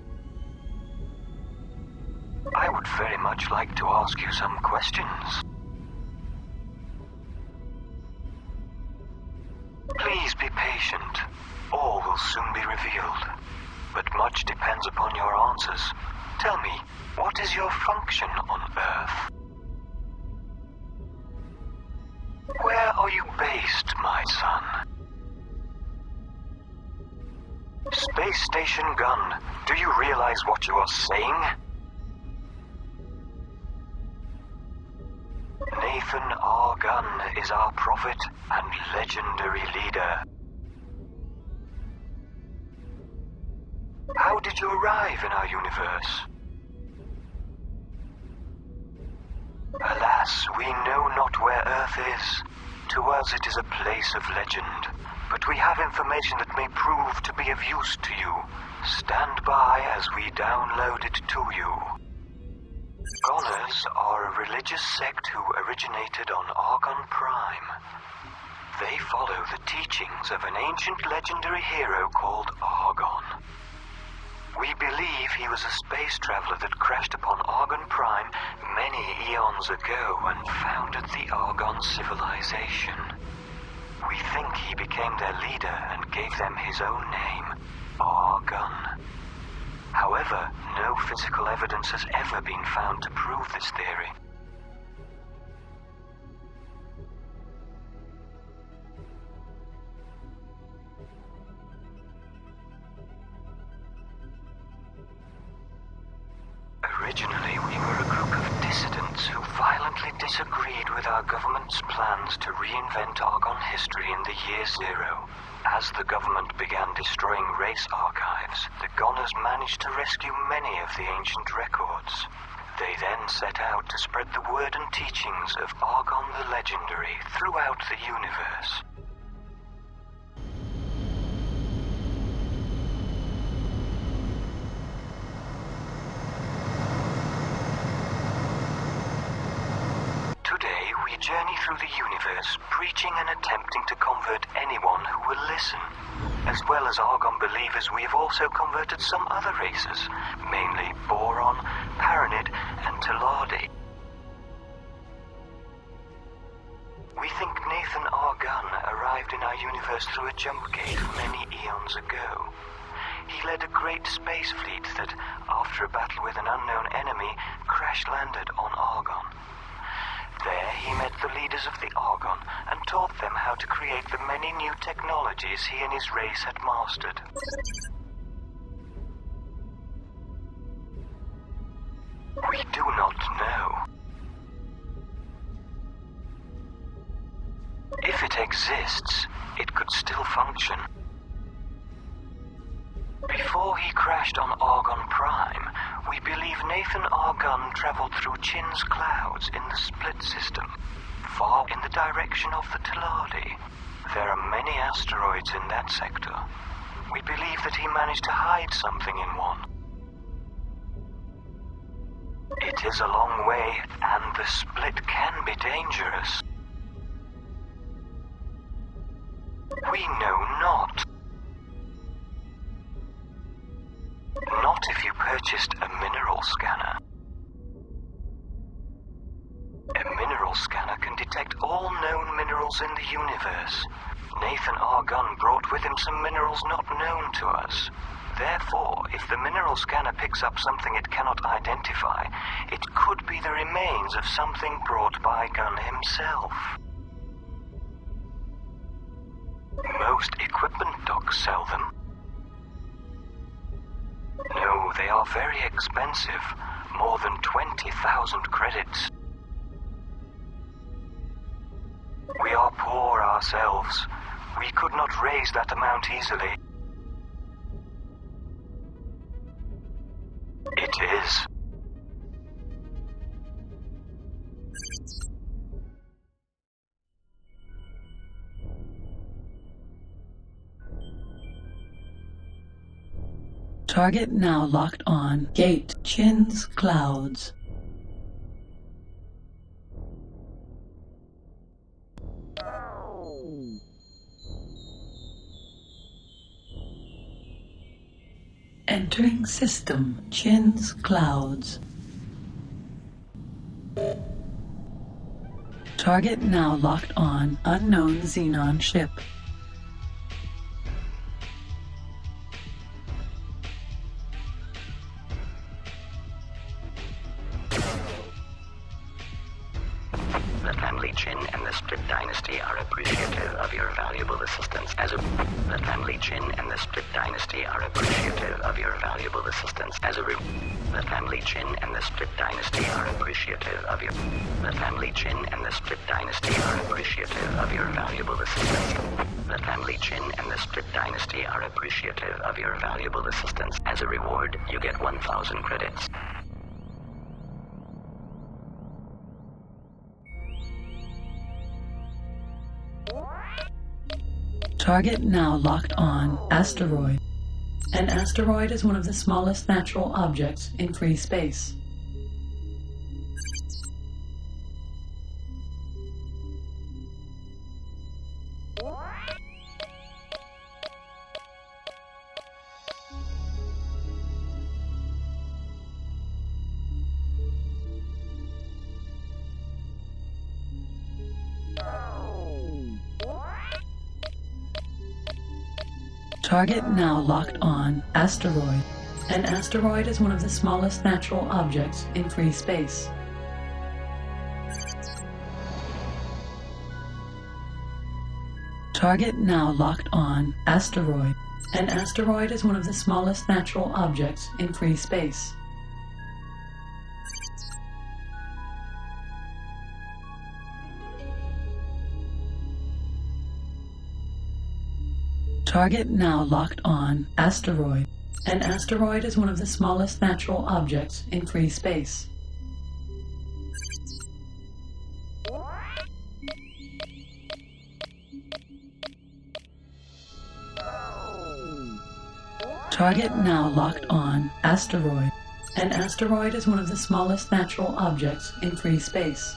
I would very much like to ask you some questions. Please be patient. All will soon be revealed. But much depends upon your answers. Tell me, what is your function on Earth? Where are you based, my son? Space Station Gun, do you realize what you are saying? Nathan Argon is our prophet and legendary leader. How did you arrive in our universe? Alas, we know not where Earth is. To us it is a place of legend, but we have information that may prove to be of use to you. Stand by as we download it to you. Scholars are a religious sect who originated on Argon Prime. They follow the teachings of an ancient legendary hero called Argon. We believe he was a space traveler that crashed upon Argon Prime many eons ago and founded the Argon civilization. We think he became their leader and gave them his own name, Argon. However, no physical evidence has ever been found to prove this theory. Originally, we were a group of dissidents who violently disagreed with our government's plans to reinvent Argon history in the year zero. As the government began destroying race archives, the Goners managed to rescue many of the ancient records. They then set out to spread the word and teachings of Argon the Legendary throughout the universe. Today, we journey through the universe, preaching and attempting to convert anyone who will listen. As well as Argon believers, we have also converted some other races, mainly Boron, Paranid, and Telardi. arrived in our universe through a jump gate many eons ago. He led a great space fleet that, after a battle with an unknown enemy, crash-landed on Argon. There he met the leaders of the Argon and taught them how to create the many new technologies he and his race had mastered. We do not know. If it exists, it could still function. Before he crashed on Argon Prime, we believe Nathan Argon traveled through Chin's clouds in the split system, far in the direction of the Teladi. There are many asteroids in that sector. We believe that he managed to hide something in one. It is a long way, and the split can be dangerous. We know not. Not if you purchased a mineral scanner. A mineral scanner can detect all known minerals in the universe. Nathan Argon brought with him some minerals not known to us. Therefore, if the mineral scanner picks up something it cannot identify, it could be the remains of something brought by Dunne himself. Most equipment docks sell them. No, they are very expensive, more than 20,000 credits. We are poor ourselves. We could not raise that amount easily. It is. Target now locked on. Gate Chin's Clouds. Entering system Chin's Clouds. Target now locked on. Unknown Xenon ship. The family Chin and the Split Dynasty are appreciative of your valuable assistance as a... The family Chin and the Split Dynasty are appreciative of your valuable assistance as a... The family Chin and the Split Dynasty are appreciative of your... The family Chin and the Split Dynasty are appreciative of your valuable assistance. The family Chin and the Split Dynasty are appreciative of your valuable assistance. As a reward, you get 1,000 credits. Target now locked on. Asteroid. An asteroid is one of the smallest natural objects in free space. Target now locked on. Asteroid. An asteroid is one of the smallest natural objects in free space. Target now locked on. Asteroid. An asteroid is one of the smallest natural objects in free space. Target now locked on. Asteroid. An asteroid is one of the smallest natural objects in free space. Target now locked on. Asteroid. An asteroid is one of the smallest natural objects in free space.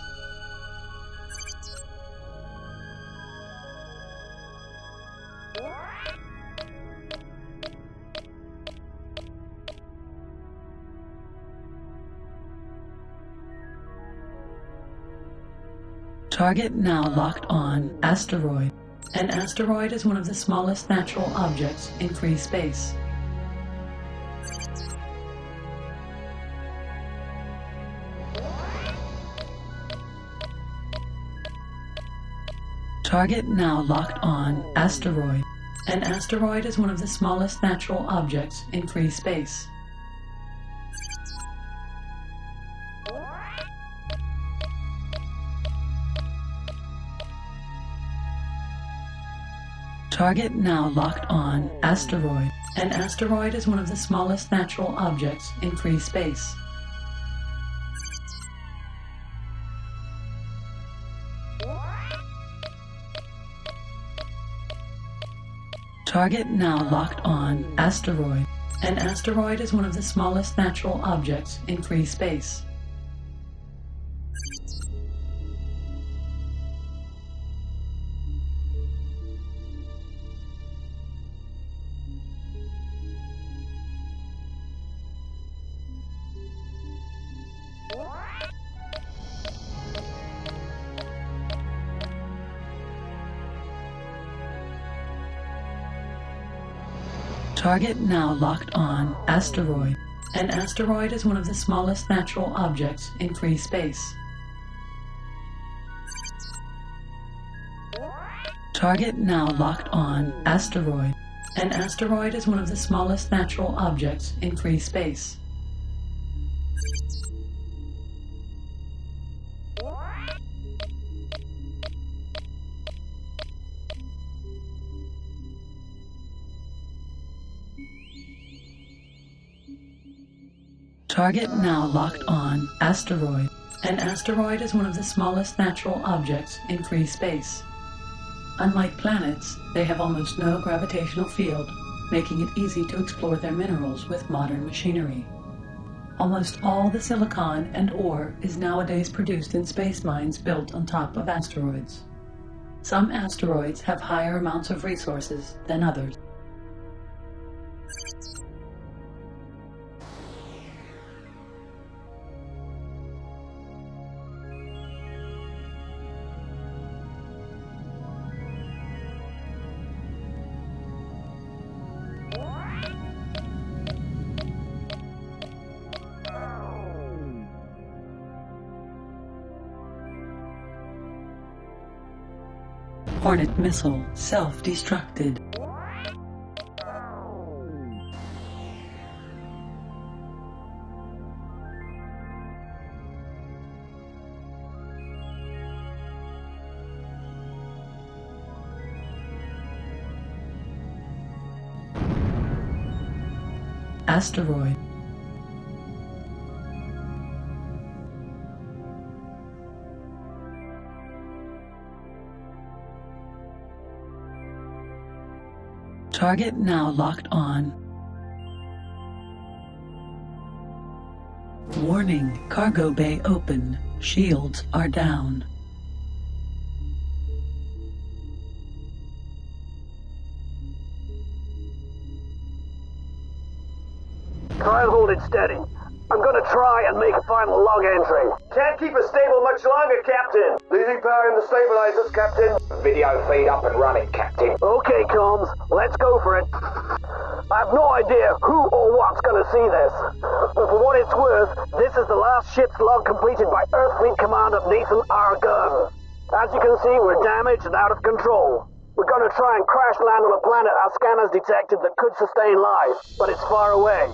Target now locked on. Asteroid. An asteroid is one of the smallest natural objects in free space. Target now locked on asteroid. An asteroid is one of the smallest natural objects in free space. Target now locked on asteroid. An asteroid is one of the smallest natural objects in free space. Target now locked on asteroid. An asteroid is one of the smallest natural objects in free space. Target now locked on asteroid. An asteroid is one of the smallest natural objects in free space. Target now locked on asteroid. An asteroid is one of the smallest natural objects in free space. Target now locked on asteroid. An asteroid is one of the smallest natural objects in free space. Unlike planets, they have almost no gravitational field, making it easy to explore their minerals with modern machinery. Almost all the silicon and ore is nowadays produced in space mines built on top of asteroids. Some asteroids have higher amounts of resources than others. Hornet missile self-destructed. Asteroid. Target now locked on. Warning, cargo bay open. Shields are down. Try and hold it steady. I'm gonna try and make a final log entry. Can't keep it stable much longer, Captain. Losing power in the stabilizers, Captain. Video feed up and running, Captain. Okay, Combs, let's go for it. I have no idea who or what's gonna see this. But for what it's worth, this is the last ship's log completed by Earth Fleet Commander Nathan Argon. As you can see, we're damaged and out of control. We're gonna try and crash land on a planet our scanners detected that could sustain life, but it's far away.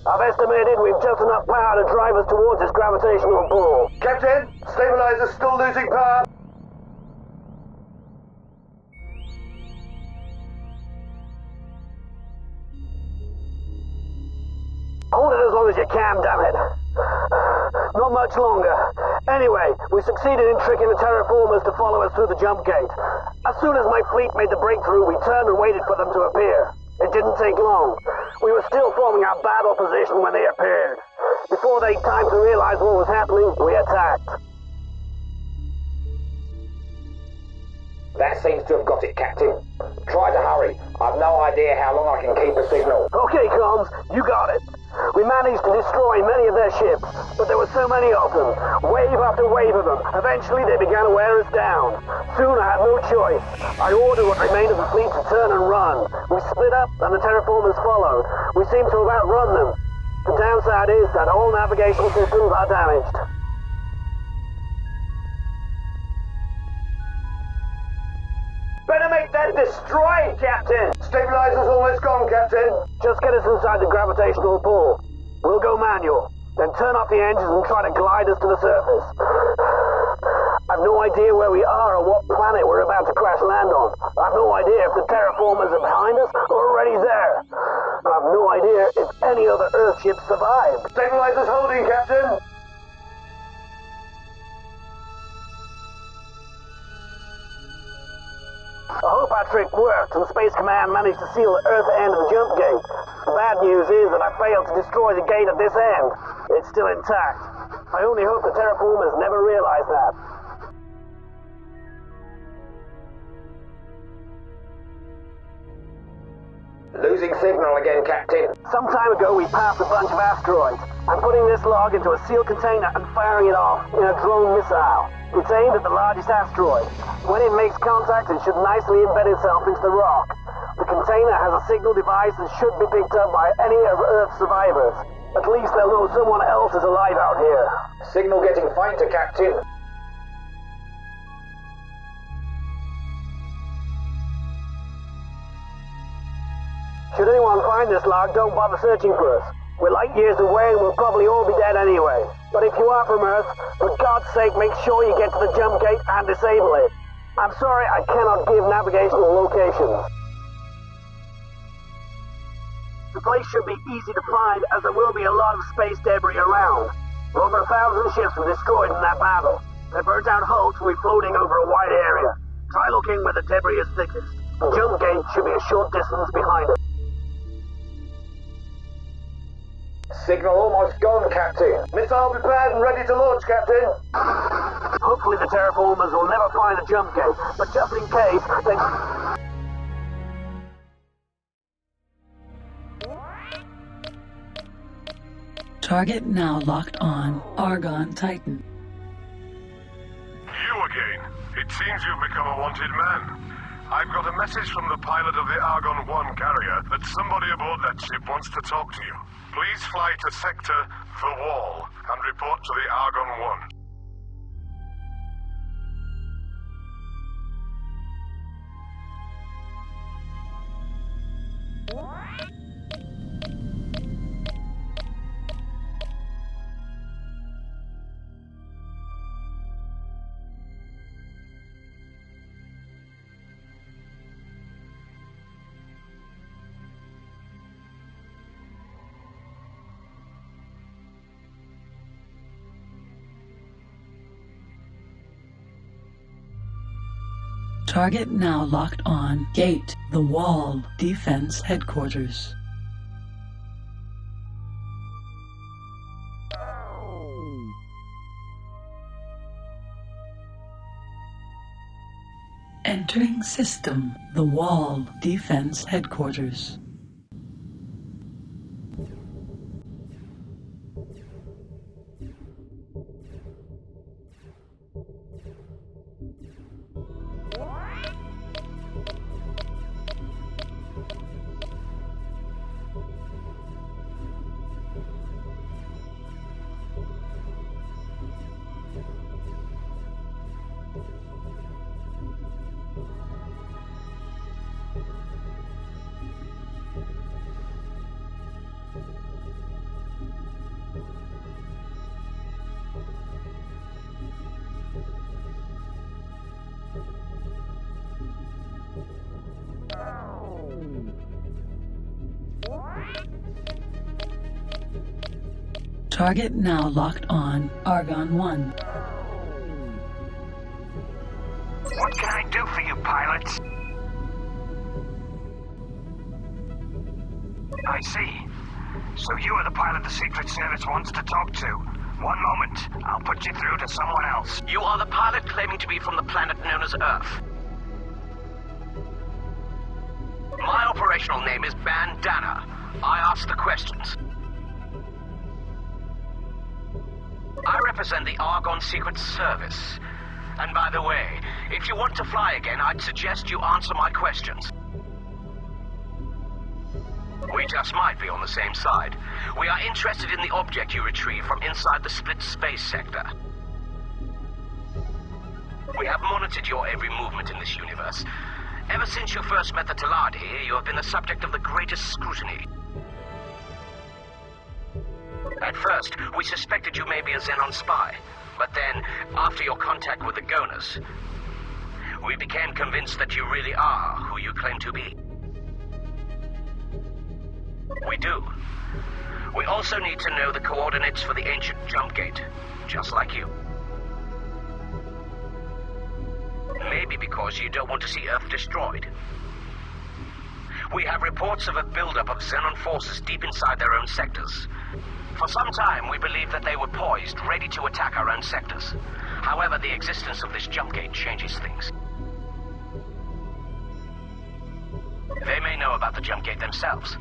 I've estimated we've just enough power to drive us towards its gravitational pull. Captain, stabilizer's still losing power. Hold it as long as you can, damn it. Not much longer. Anyway, we succeeded in tricking the terraformers to follow us through the jump gate. As soon as my fleet made the breakthrough, we turned and waited for them to appear. It didn't take long. We were still forming our battle position when they appeared. Before they'd time to realize what was happening, we attacked. That seems to have got it, Captain. Try to hurry. I've no idea how long I can keep a signal. Okay, Combs, you got it. We managed to destroy many of their ships, but there were so many of them, wave after wave of them. Eventually they began to wear us down. Soon I had no choice. I ordered what remained of the fleet to turn and run. We split up and the terraformers followed. We seemed to have outrun them. The downside is that all navigation systems are damaged. Better make that destroy, Captain! Stabilizer's almost gone, Captain. Just get us inside the gravitational pull. We'll go manual, then turn off the engines and try to glide us to the surface. I've no idea where we are or what planet we're about to crash land on. I've no idea if the terraformers are behind us or already there. I've no idea if any other Earth ships survived. Stabilizer's holding, Captain. I hope our trick worked and Space Command managed to seal the Earth end of the jump gate. The bad news is that I failed to destroy the gate at this end. It's still intact. I only hope the terraformers never realize that. Losing signal again, Captain. Some time ago we passed a bunch of asteroids. I'm putting this log into a sealed container and firing it off in a drone missile. It's aimed at the largest asteroid. When it makes contact, it should nicely embed itself into the rock. The container has a signal device that should be picked up by any of Earth's survivors. At least they'll know someone else is alive out here. Signal getting fainter, Captain. Should anyone find this log, don't bother searching for us. We're light years away and we'll probably all be dead anyway. But if you are from Earth, for God's sake, make sure you get to the jump gate and disable it. I'm sorry I cannot give navigational locations. The place should be easy to find, as there will be a lot of space debris around. Over 1,000 ships were destroyed in that battle. Their burnt-out hulks will be floating over a wide area. Try looking where the debris is thickest. The jump gate should be a short distance behind it. Signal almost gone, Captain. Missile prepared and ready to launch, Captain. Hopefully the terraformers will never find the jump gate, but just in case, they... Target now locked on. Argon Titan. You again. It seems you've become a wanted man. I've got a message from the pilot of the Argon 1 carrier that somebody aboard that ship wants to talk to you. Please fly to Sector The Wall and report to the Argon 1. Target now locked on. Gate, The Wall, Defense Headquarters. Entering system, The Wall, Defense Headquarters. Target now locked on. Argon 1. What can I do for you, pilots? I see. So you are the pilot the Secret Service wants to talk to. One moment. I'll put you through to someone else. You are the pilot claiming to be from the planet known as Earth. My operational name is Bandana. I ask the questions. represent the Argon Secret Service. And by the way, if you want to fly again, I'd suggest you answer my questions. We just might be on the same side. We are interested in the object you retrieved from inside the split space sector. We have monitored your every movement in this universe. Ever since you first met the Talad here, you have been the subject of the greatest scrutiny. At first, we suspected you may be a Xenon spy, but then, after your contact with the Goners, we became convinced that you really are who you claim to be. We do. We also need to know the coordinates for the ancient jump gate, just like you. Maybe because you don't want to see Earth destroyed. We have reports of a buildup of Xenon forces deep inside their own sectors. For some time, we believed that they were poised, ready to attack our own sectors. However, the existence of this jump gate changes things. They may know about the jump gate themselves.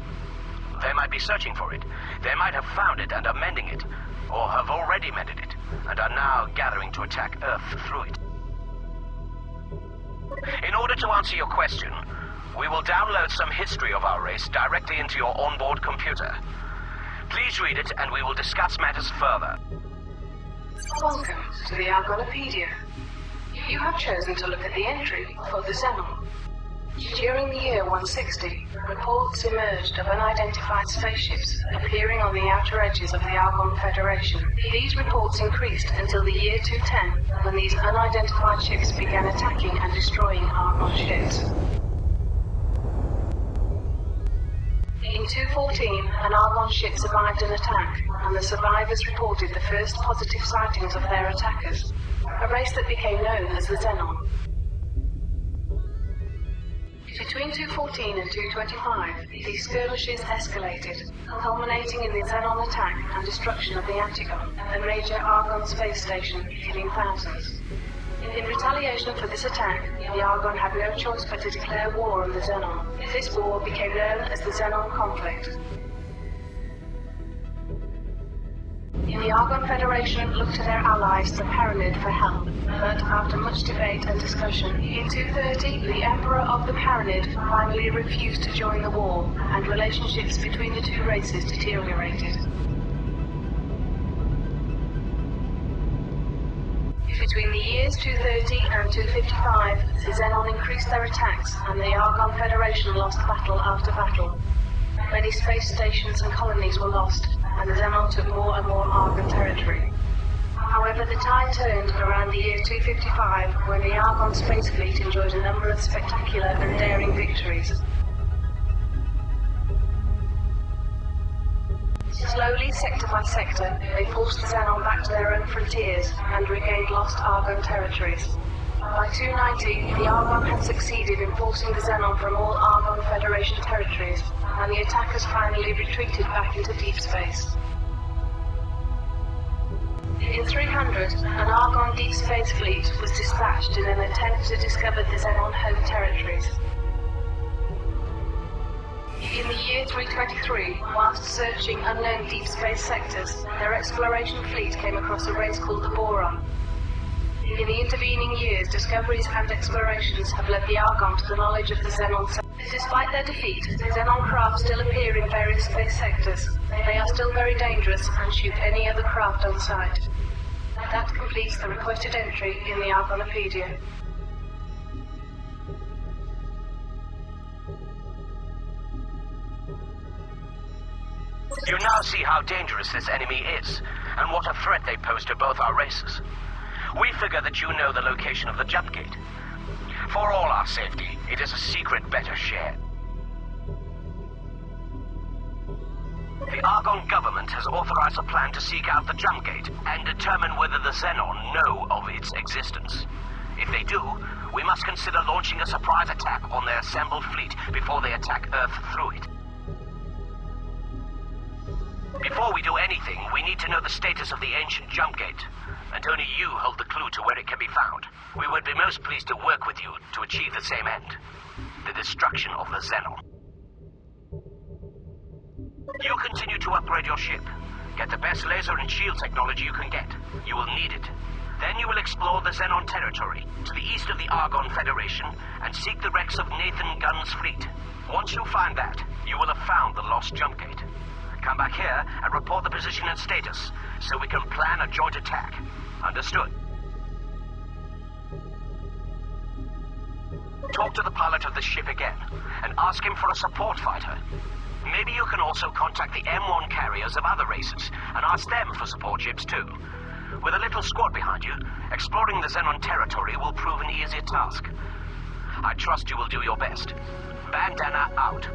They might be searching for it. They might have found it and are mending it, or have already mended it, and are now gathering to attack Earth through it. In order to answer your question, we will download some history of our race directly into your onboard computer. Please read it, and we will discuss matters further. Welcome to the Argonopedia. You have chosen to look at the entry for the Xenon. During the year 160, reports emerged of unidentified spaceships appearing on the outer edges of the Argon Federation. These reports increased until the year 210, when these unidentified ships began attacking and destroying Argon ships. In 214, an Argon ship survived an attack, and the survivors reported the first positive sightings of their attackers, a race that became known as the Xenon. Between 214 and 225, these skirmishes escalated, culminating in the Xenon attack and destruction of the Antigon, a major Argon space station, killing thousands. In retaliation for this attack, the Argon had no choice but to declare war on the Xenon. This war became known as the Xenon Conflict. The Argon Federation looked to their allies, the Paranid, for help, but after much debate and discussion, in 230, the Emperor of the Paranid finally refused to join the war, and relationships between the two races deteriorated. Between the years 230 and 255, the Xenon increased their attacks, and the Argon Federation lost battle after battle. Many space stations and colonies were lost, and the Xenon took more and more Argon territory. However, the tide turned around the year 255, when the Argon space fleet enjoyed a number of spectacular and daring victories. Slowly, sector by sector, they forced the Xenon back to their own frontiers and regained lost Argon territories. By 290, the Argon had succeeded in forcing the Xenon from all Argon Federation territories, and the attackers finally retreated back into deep space. In 300, an Argon deep space fleet was dispatched in an attempt to discover the Xenon home territories. In the year 323, whilst searching unknown deep space sectors, their exploration fleet came across a race called the Boron. In the intervening years, discoveries and explorations have led the Argon to the knowledge of the Xenon. Despite their defeat, Xenon craft still appear in various space sectors. They are still very dangerous and shoot any other craft on sight. That completes the requested entry in the Argonopedia. You now see how dangerous this enemy is, and what a threat they pose to both our races. We figure that you know the location of the jump gate. For all our safety, it is a secret better shared. The Argon government has authorized a plan to seek out the jump gate and determine whether the Xenon know of its existence. If they do, we must consider launching a surprise attack on their assembled fleet before they attack Earth through it. Before we do anything, we need to know the status of the ancient jump gate, and only you hold the clue to where it can be found. We would be most pleased to work with you to achieve the same end, the destruction of the Xenon. You continue to upgrade your ship, Get the best laser and shield technology you can get. You will need it. Then you will explore the Xenon territory, to the east of the Argon Federation, and seek the wrecks of Nathan Gunn's fleet. Once you find that, you will have found the lost jump gate. Come back here and report the position and status, so we can plan a joint attack. Understood? Talk to the pilot of the ship again, and ask him for a support fighter. Maybe you can also contact the M1 carriers of other races, and ask them for support ships too. With a little squad behind you, exploring the Xenon territory will prove an easier task. I trust you will do your best. Bandana out.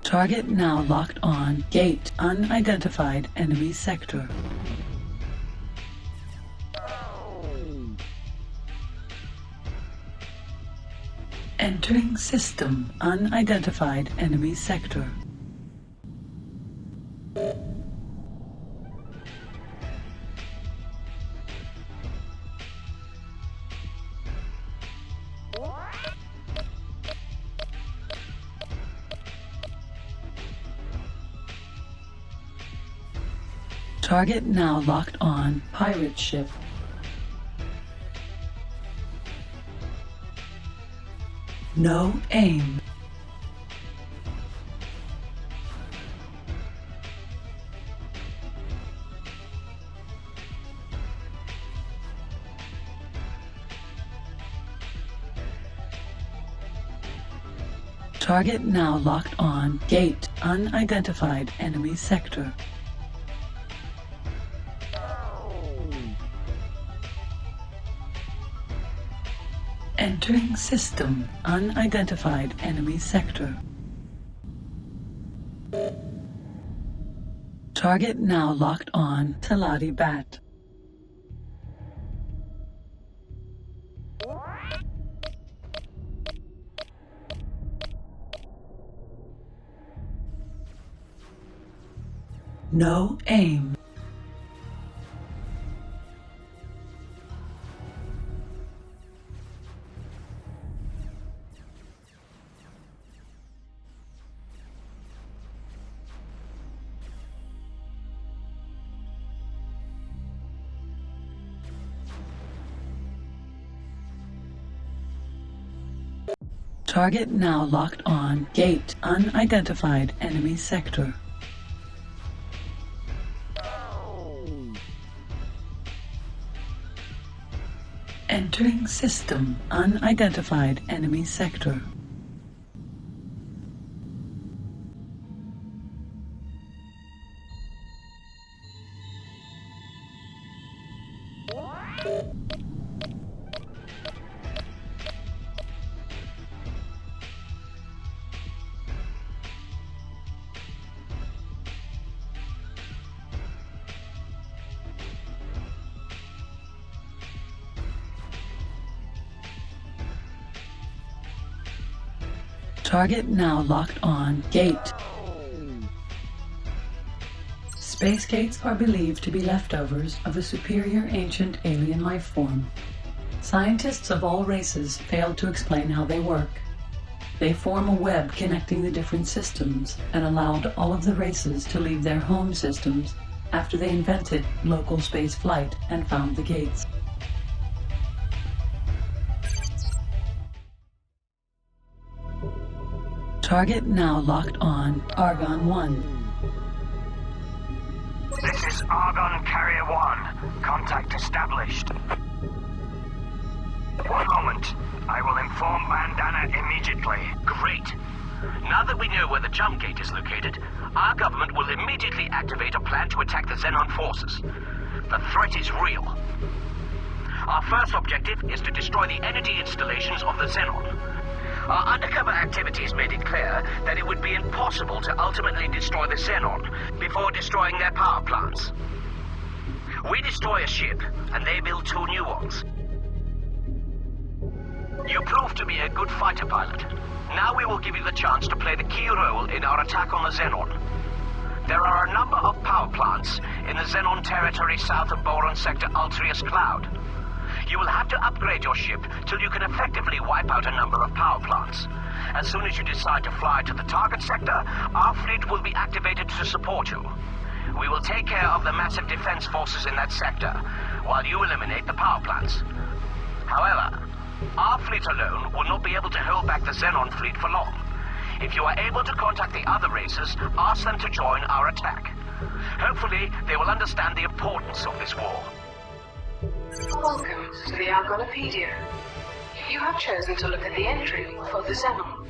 Target now locked on. Gate unidentified enemy sector. Entering system unidentified enemy sector. Target now locked on. Pirate ship. No aim. Target now locked on. Gate unidentified enemy sector. Entering system unidentified enemy sector. Target now locked on. Talati Bat. No aim. Target now locked on. Gate unidentified enemy sector. Entering system unidentified enemy sector. Target now locked on. Gate. Space gates are believed to be leftovers of a superior ancient alien life form. Scientists of all races failed to explain how they work. They form a web connecting the different systems and allowed all of the races to leave their home systems after they invented local space flight and found the gates. Target now locked on. Argon 1. This is Argon Carrier 1. Contact established. One moment. I will inform Bandana immediately. Great. Now that we know where the jump gate is located, our government will immediately activate a plan to attack the Xenon forces. The threat is real. Our first objective is to destroy the energy installations of the Xenon. Our undercover activities made it clear that it would be impossible to ultimately destroy the Xenon before destroying their power plants. We destroy a ship, and they build 2 new ones. You proved to be a good fighter pilot. Now we will give you the chance to play the key role in our attack on the Xenon. There are a number of power plants in the Xenon territory south of Boron Sector Ultrius Cloud. You will have to upgrade your ship till you can effectively wipe out a number of power plants. As soon as you decide to fly to the target sector, our fleet will be activated to support you. We will take care of the massive defense forces in that sector, while you eliminate the power plants. However, our fleet alone will not be able to hold back the Xenon fleet for long. If you are able to contact the other races, ask them to join our attack. Hopefully, they will understand the importance of this war. Welcome to the Argonopedia. You have chosen to look at the entry for the Xenon.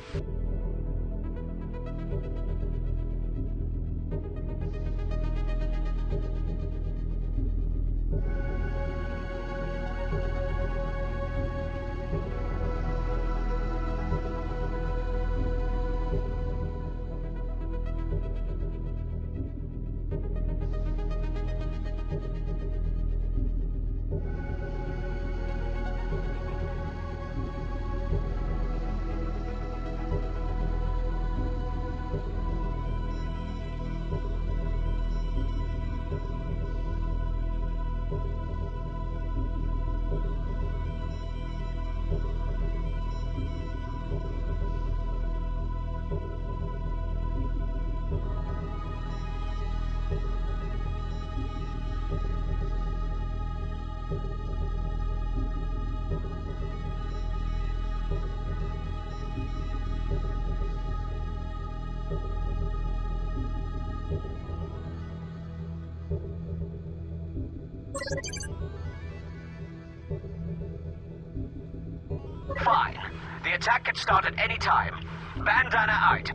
Fine. The attack can start at any time. Bandana out.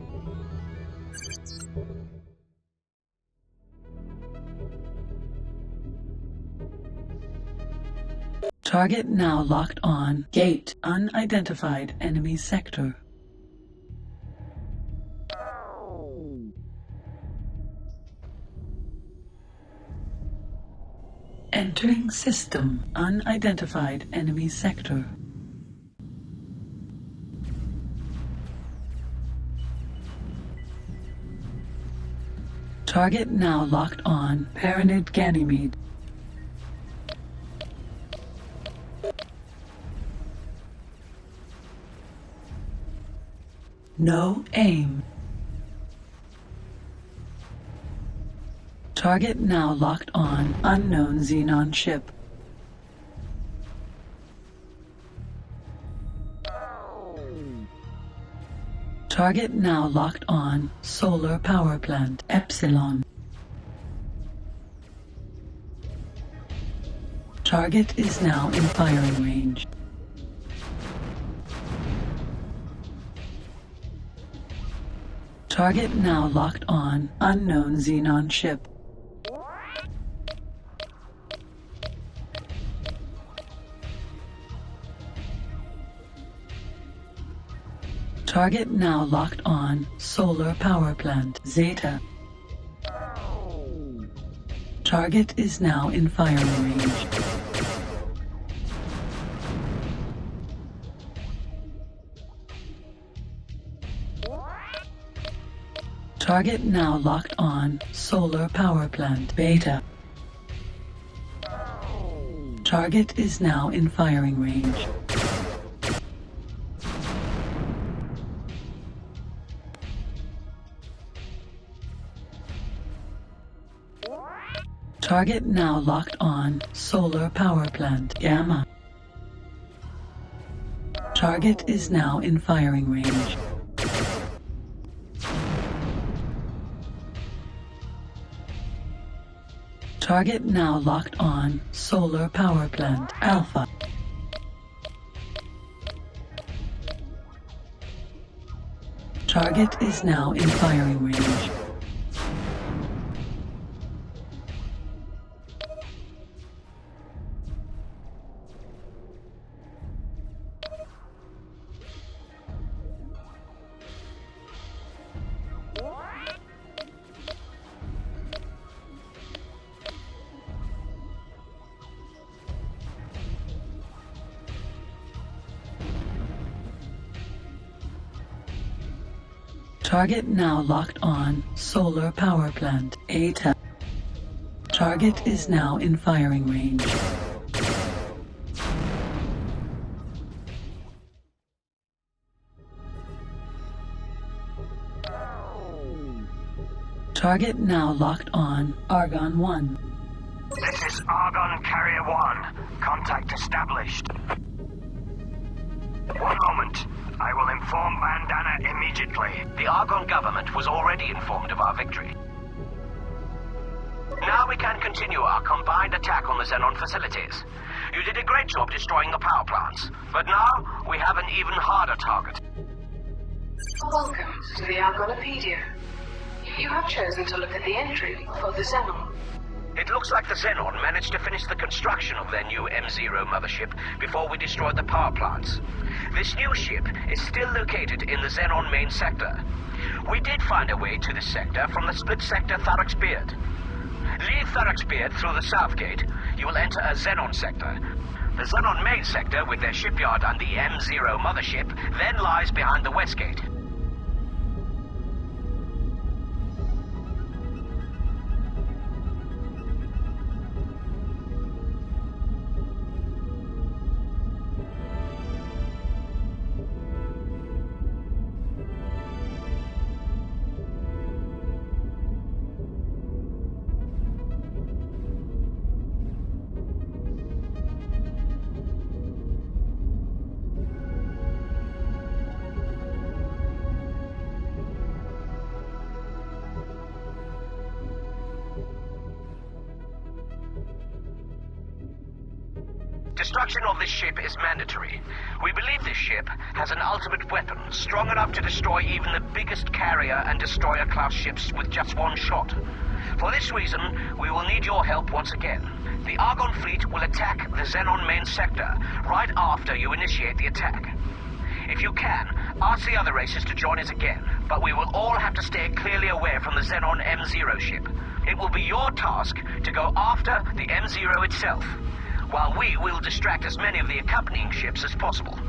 Target now locked on. Gate unidentified enemy sector. Entering system. Unidentified enemy sector. Target now locked on. Paranid Ganymede. No aim. Target now locked on. Unknown Xenon ship. Target now locked on. Solar power plant. Epsilon. Target is now in firing range. Target now locked on. Unknown Xenon ship. Target now locked on. Solar power plant. Zeta. Target is now in firing range. Target now locked on. Solar power plant. Beta. Target is now in firing range. Target now locked on. Solar power plant. Gamma. Target is now in firing range. Target now locked on. Solar power plant. Alpha. Target is now in firing range. Target now locked on. Solar power plant. Eta. Target is now in firing range. Target now locked on Argon 1. This is Argon Carrier 1. Contact established. One moment. I will inform Bandana immediately. The Argon government was already informed of our victory. Now we can continue our combined attack on the Xenon facilities. You did a great job destroying the power plants, but now we have an even harder target. Welcome to the Argonopedia. You have chosen to look at the entry for the Xenon. It looks like the Xenon managed to finish the construction of their new M0 mothership before we destroyed the power plants. This new ship is still located in the Xenon main sector. We did find a way to this sector from the split sector Thorax Beard. Leave Thorax Beard through the south gate. You will enter a Xenon sector. The Xenon main sector, with their shipyard and the M0 mothership, then lies behind the west gate. Destruction of this ship is mandatory. We believe this ship has an ultimate weapon, strong enough to destroy even the biggest carrier and destroyer class ships with just one shot. For this reason, we will need your help once again. The Argon fleet will attack the Xenon main sector right after you initiate the attack. If you can, ask the other races to join us again, but we will all have to stay clearly away from the Xenon M0 ship. It will be your task to go after the M0 itself, while we will distract as many of the accompanying ships as possible.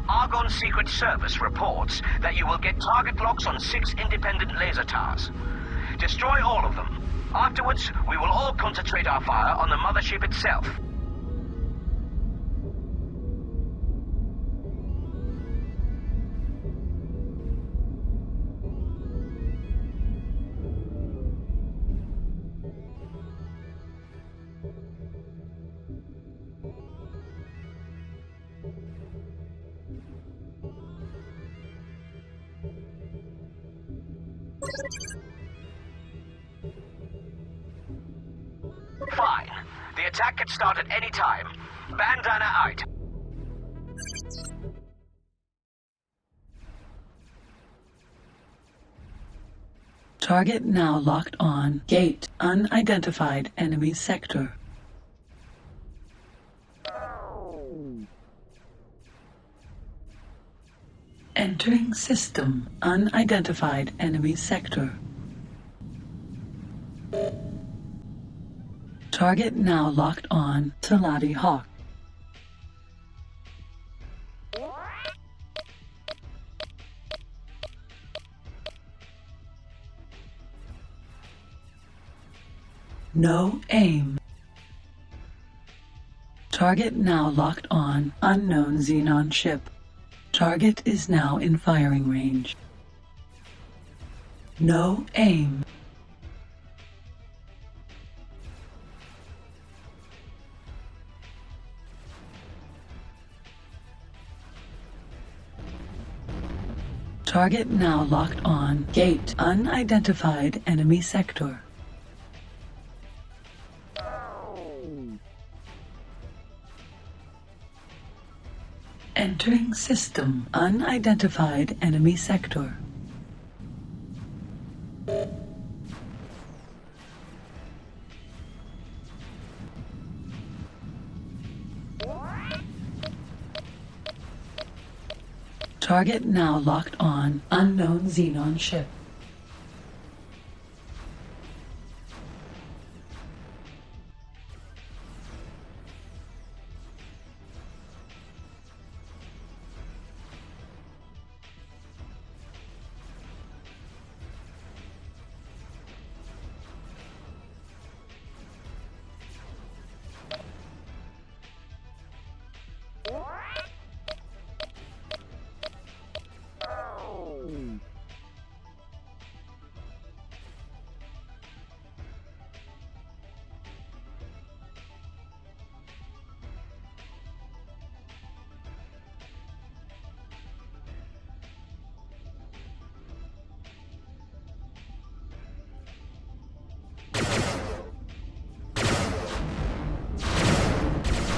Argon's Secret Service reports that you will get target locks on 6 independent laser towers. Destroy all of them. Afterwards, we will all concentrate our fire on the mothership itself. Fine. The attack can start at any time. Bandana out. Target now locked on Gate Unidentified Enemy Sector. Entering System Unidentified Enemy Sector. Target now locked on Salati Hawk. No aim. Target now locked on Unknown Xenon ship. Target is now in firing range. No aim. Target now locked on Gate Unidentified Enemy Sector. Entering System Unidentified Enemy Sector. Target now locked on Unknown Xenon ship.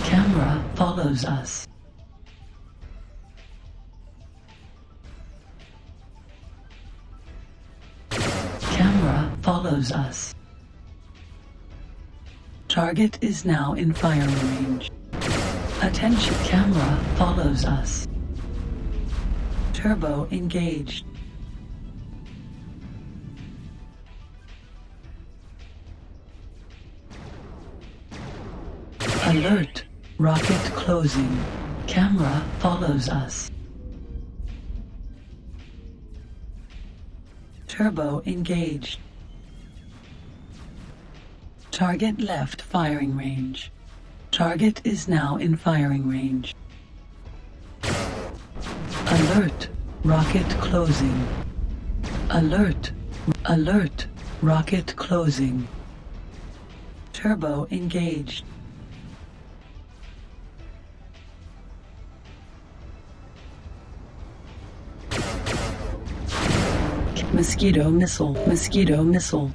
Camera follows us. Camera follows us. Target is now in firing range. Attention, camera follows us. Turbo engaged. Alert, rocket closing. Camera follows us. Turbo engaged. Target left firing range. Target is now in firing range. Alert, rocket closing. Alert, alert, rocket closing. Turbo engaged. Mosquito missile,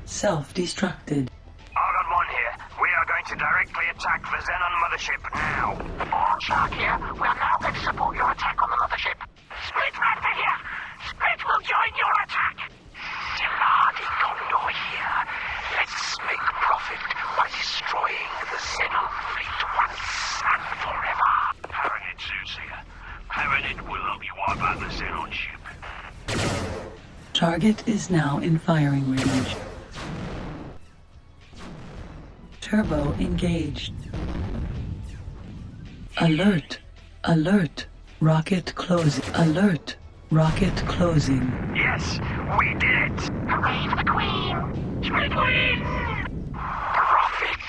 self-destructed. Argon 1 here. We are going to directly attack the Xenon mothership now. Shark here. We are now going to support your attack on the mothership. Split right for here. Split will join your attack. Siladi Condor here. Let's make profit by destroying the Xenon fleet once and forever. Paranid suits here. Paranid will help you wipe out the Xenon ship. Target is now in firing range. Turbo engaged. Alert, alert, rocket closing. Alert, rocket closing. Yes, we did it! Hooray for the Queen! Split wins! Profit!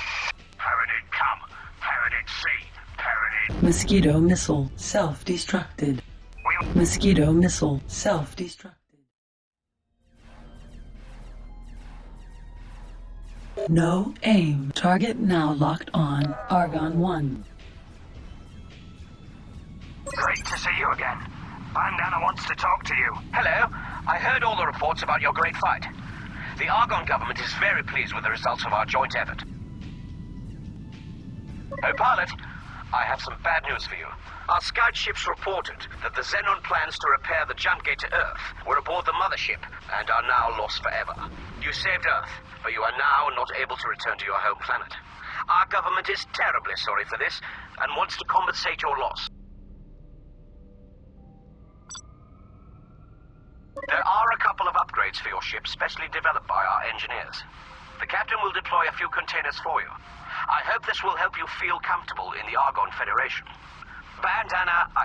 Paranid come. Paranid see. Paranid... Mosquito missile, self-destructed. Mosquito missile, self-destructed. No aim. Target now locked on. Argon 1. Great to see you again. Bandana wants to talk to you. Hello. I heard all the reports about your great fight. The Argon government is very pleased with the results of our joint effort. Oh, pilot, I have some bad news for you. Our scout ships reported that the Xenon plans to repair the jump gate to Earth were aboard the mothership and are now lost forever. You saved Earth, but you are now not able to return to your home planet. Our government is terribly sorry for this and wants to compensate your loss. There are a couple of upgrades for your ship specially developed by our engineers. The captain will deploy a few containers for you. I hope this will help you feel comfortable in the Argon Federation. Bandana, I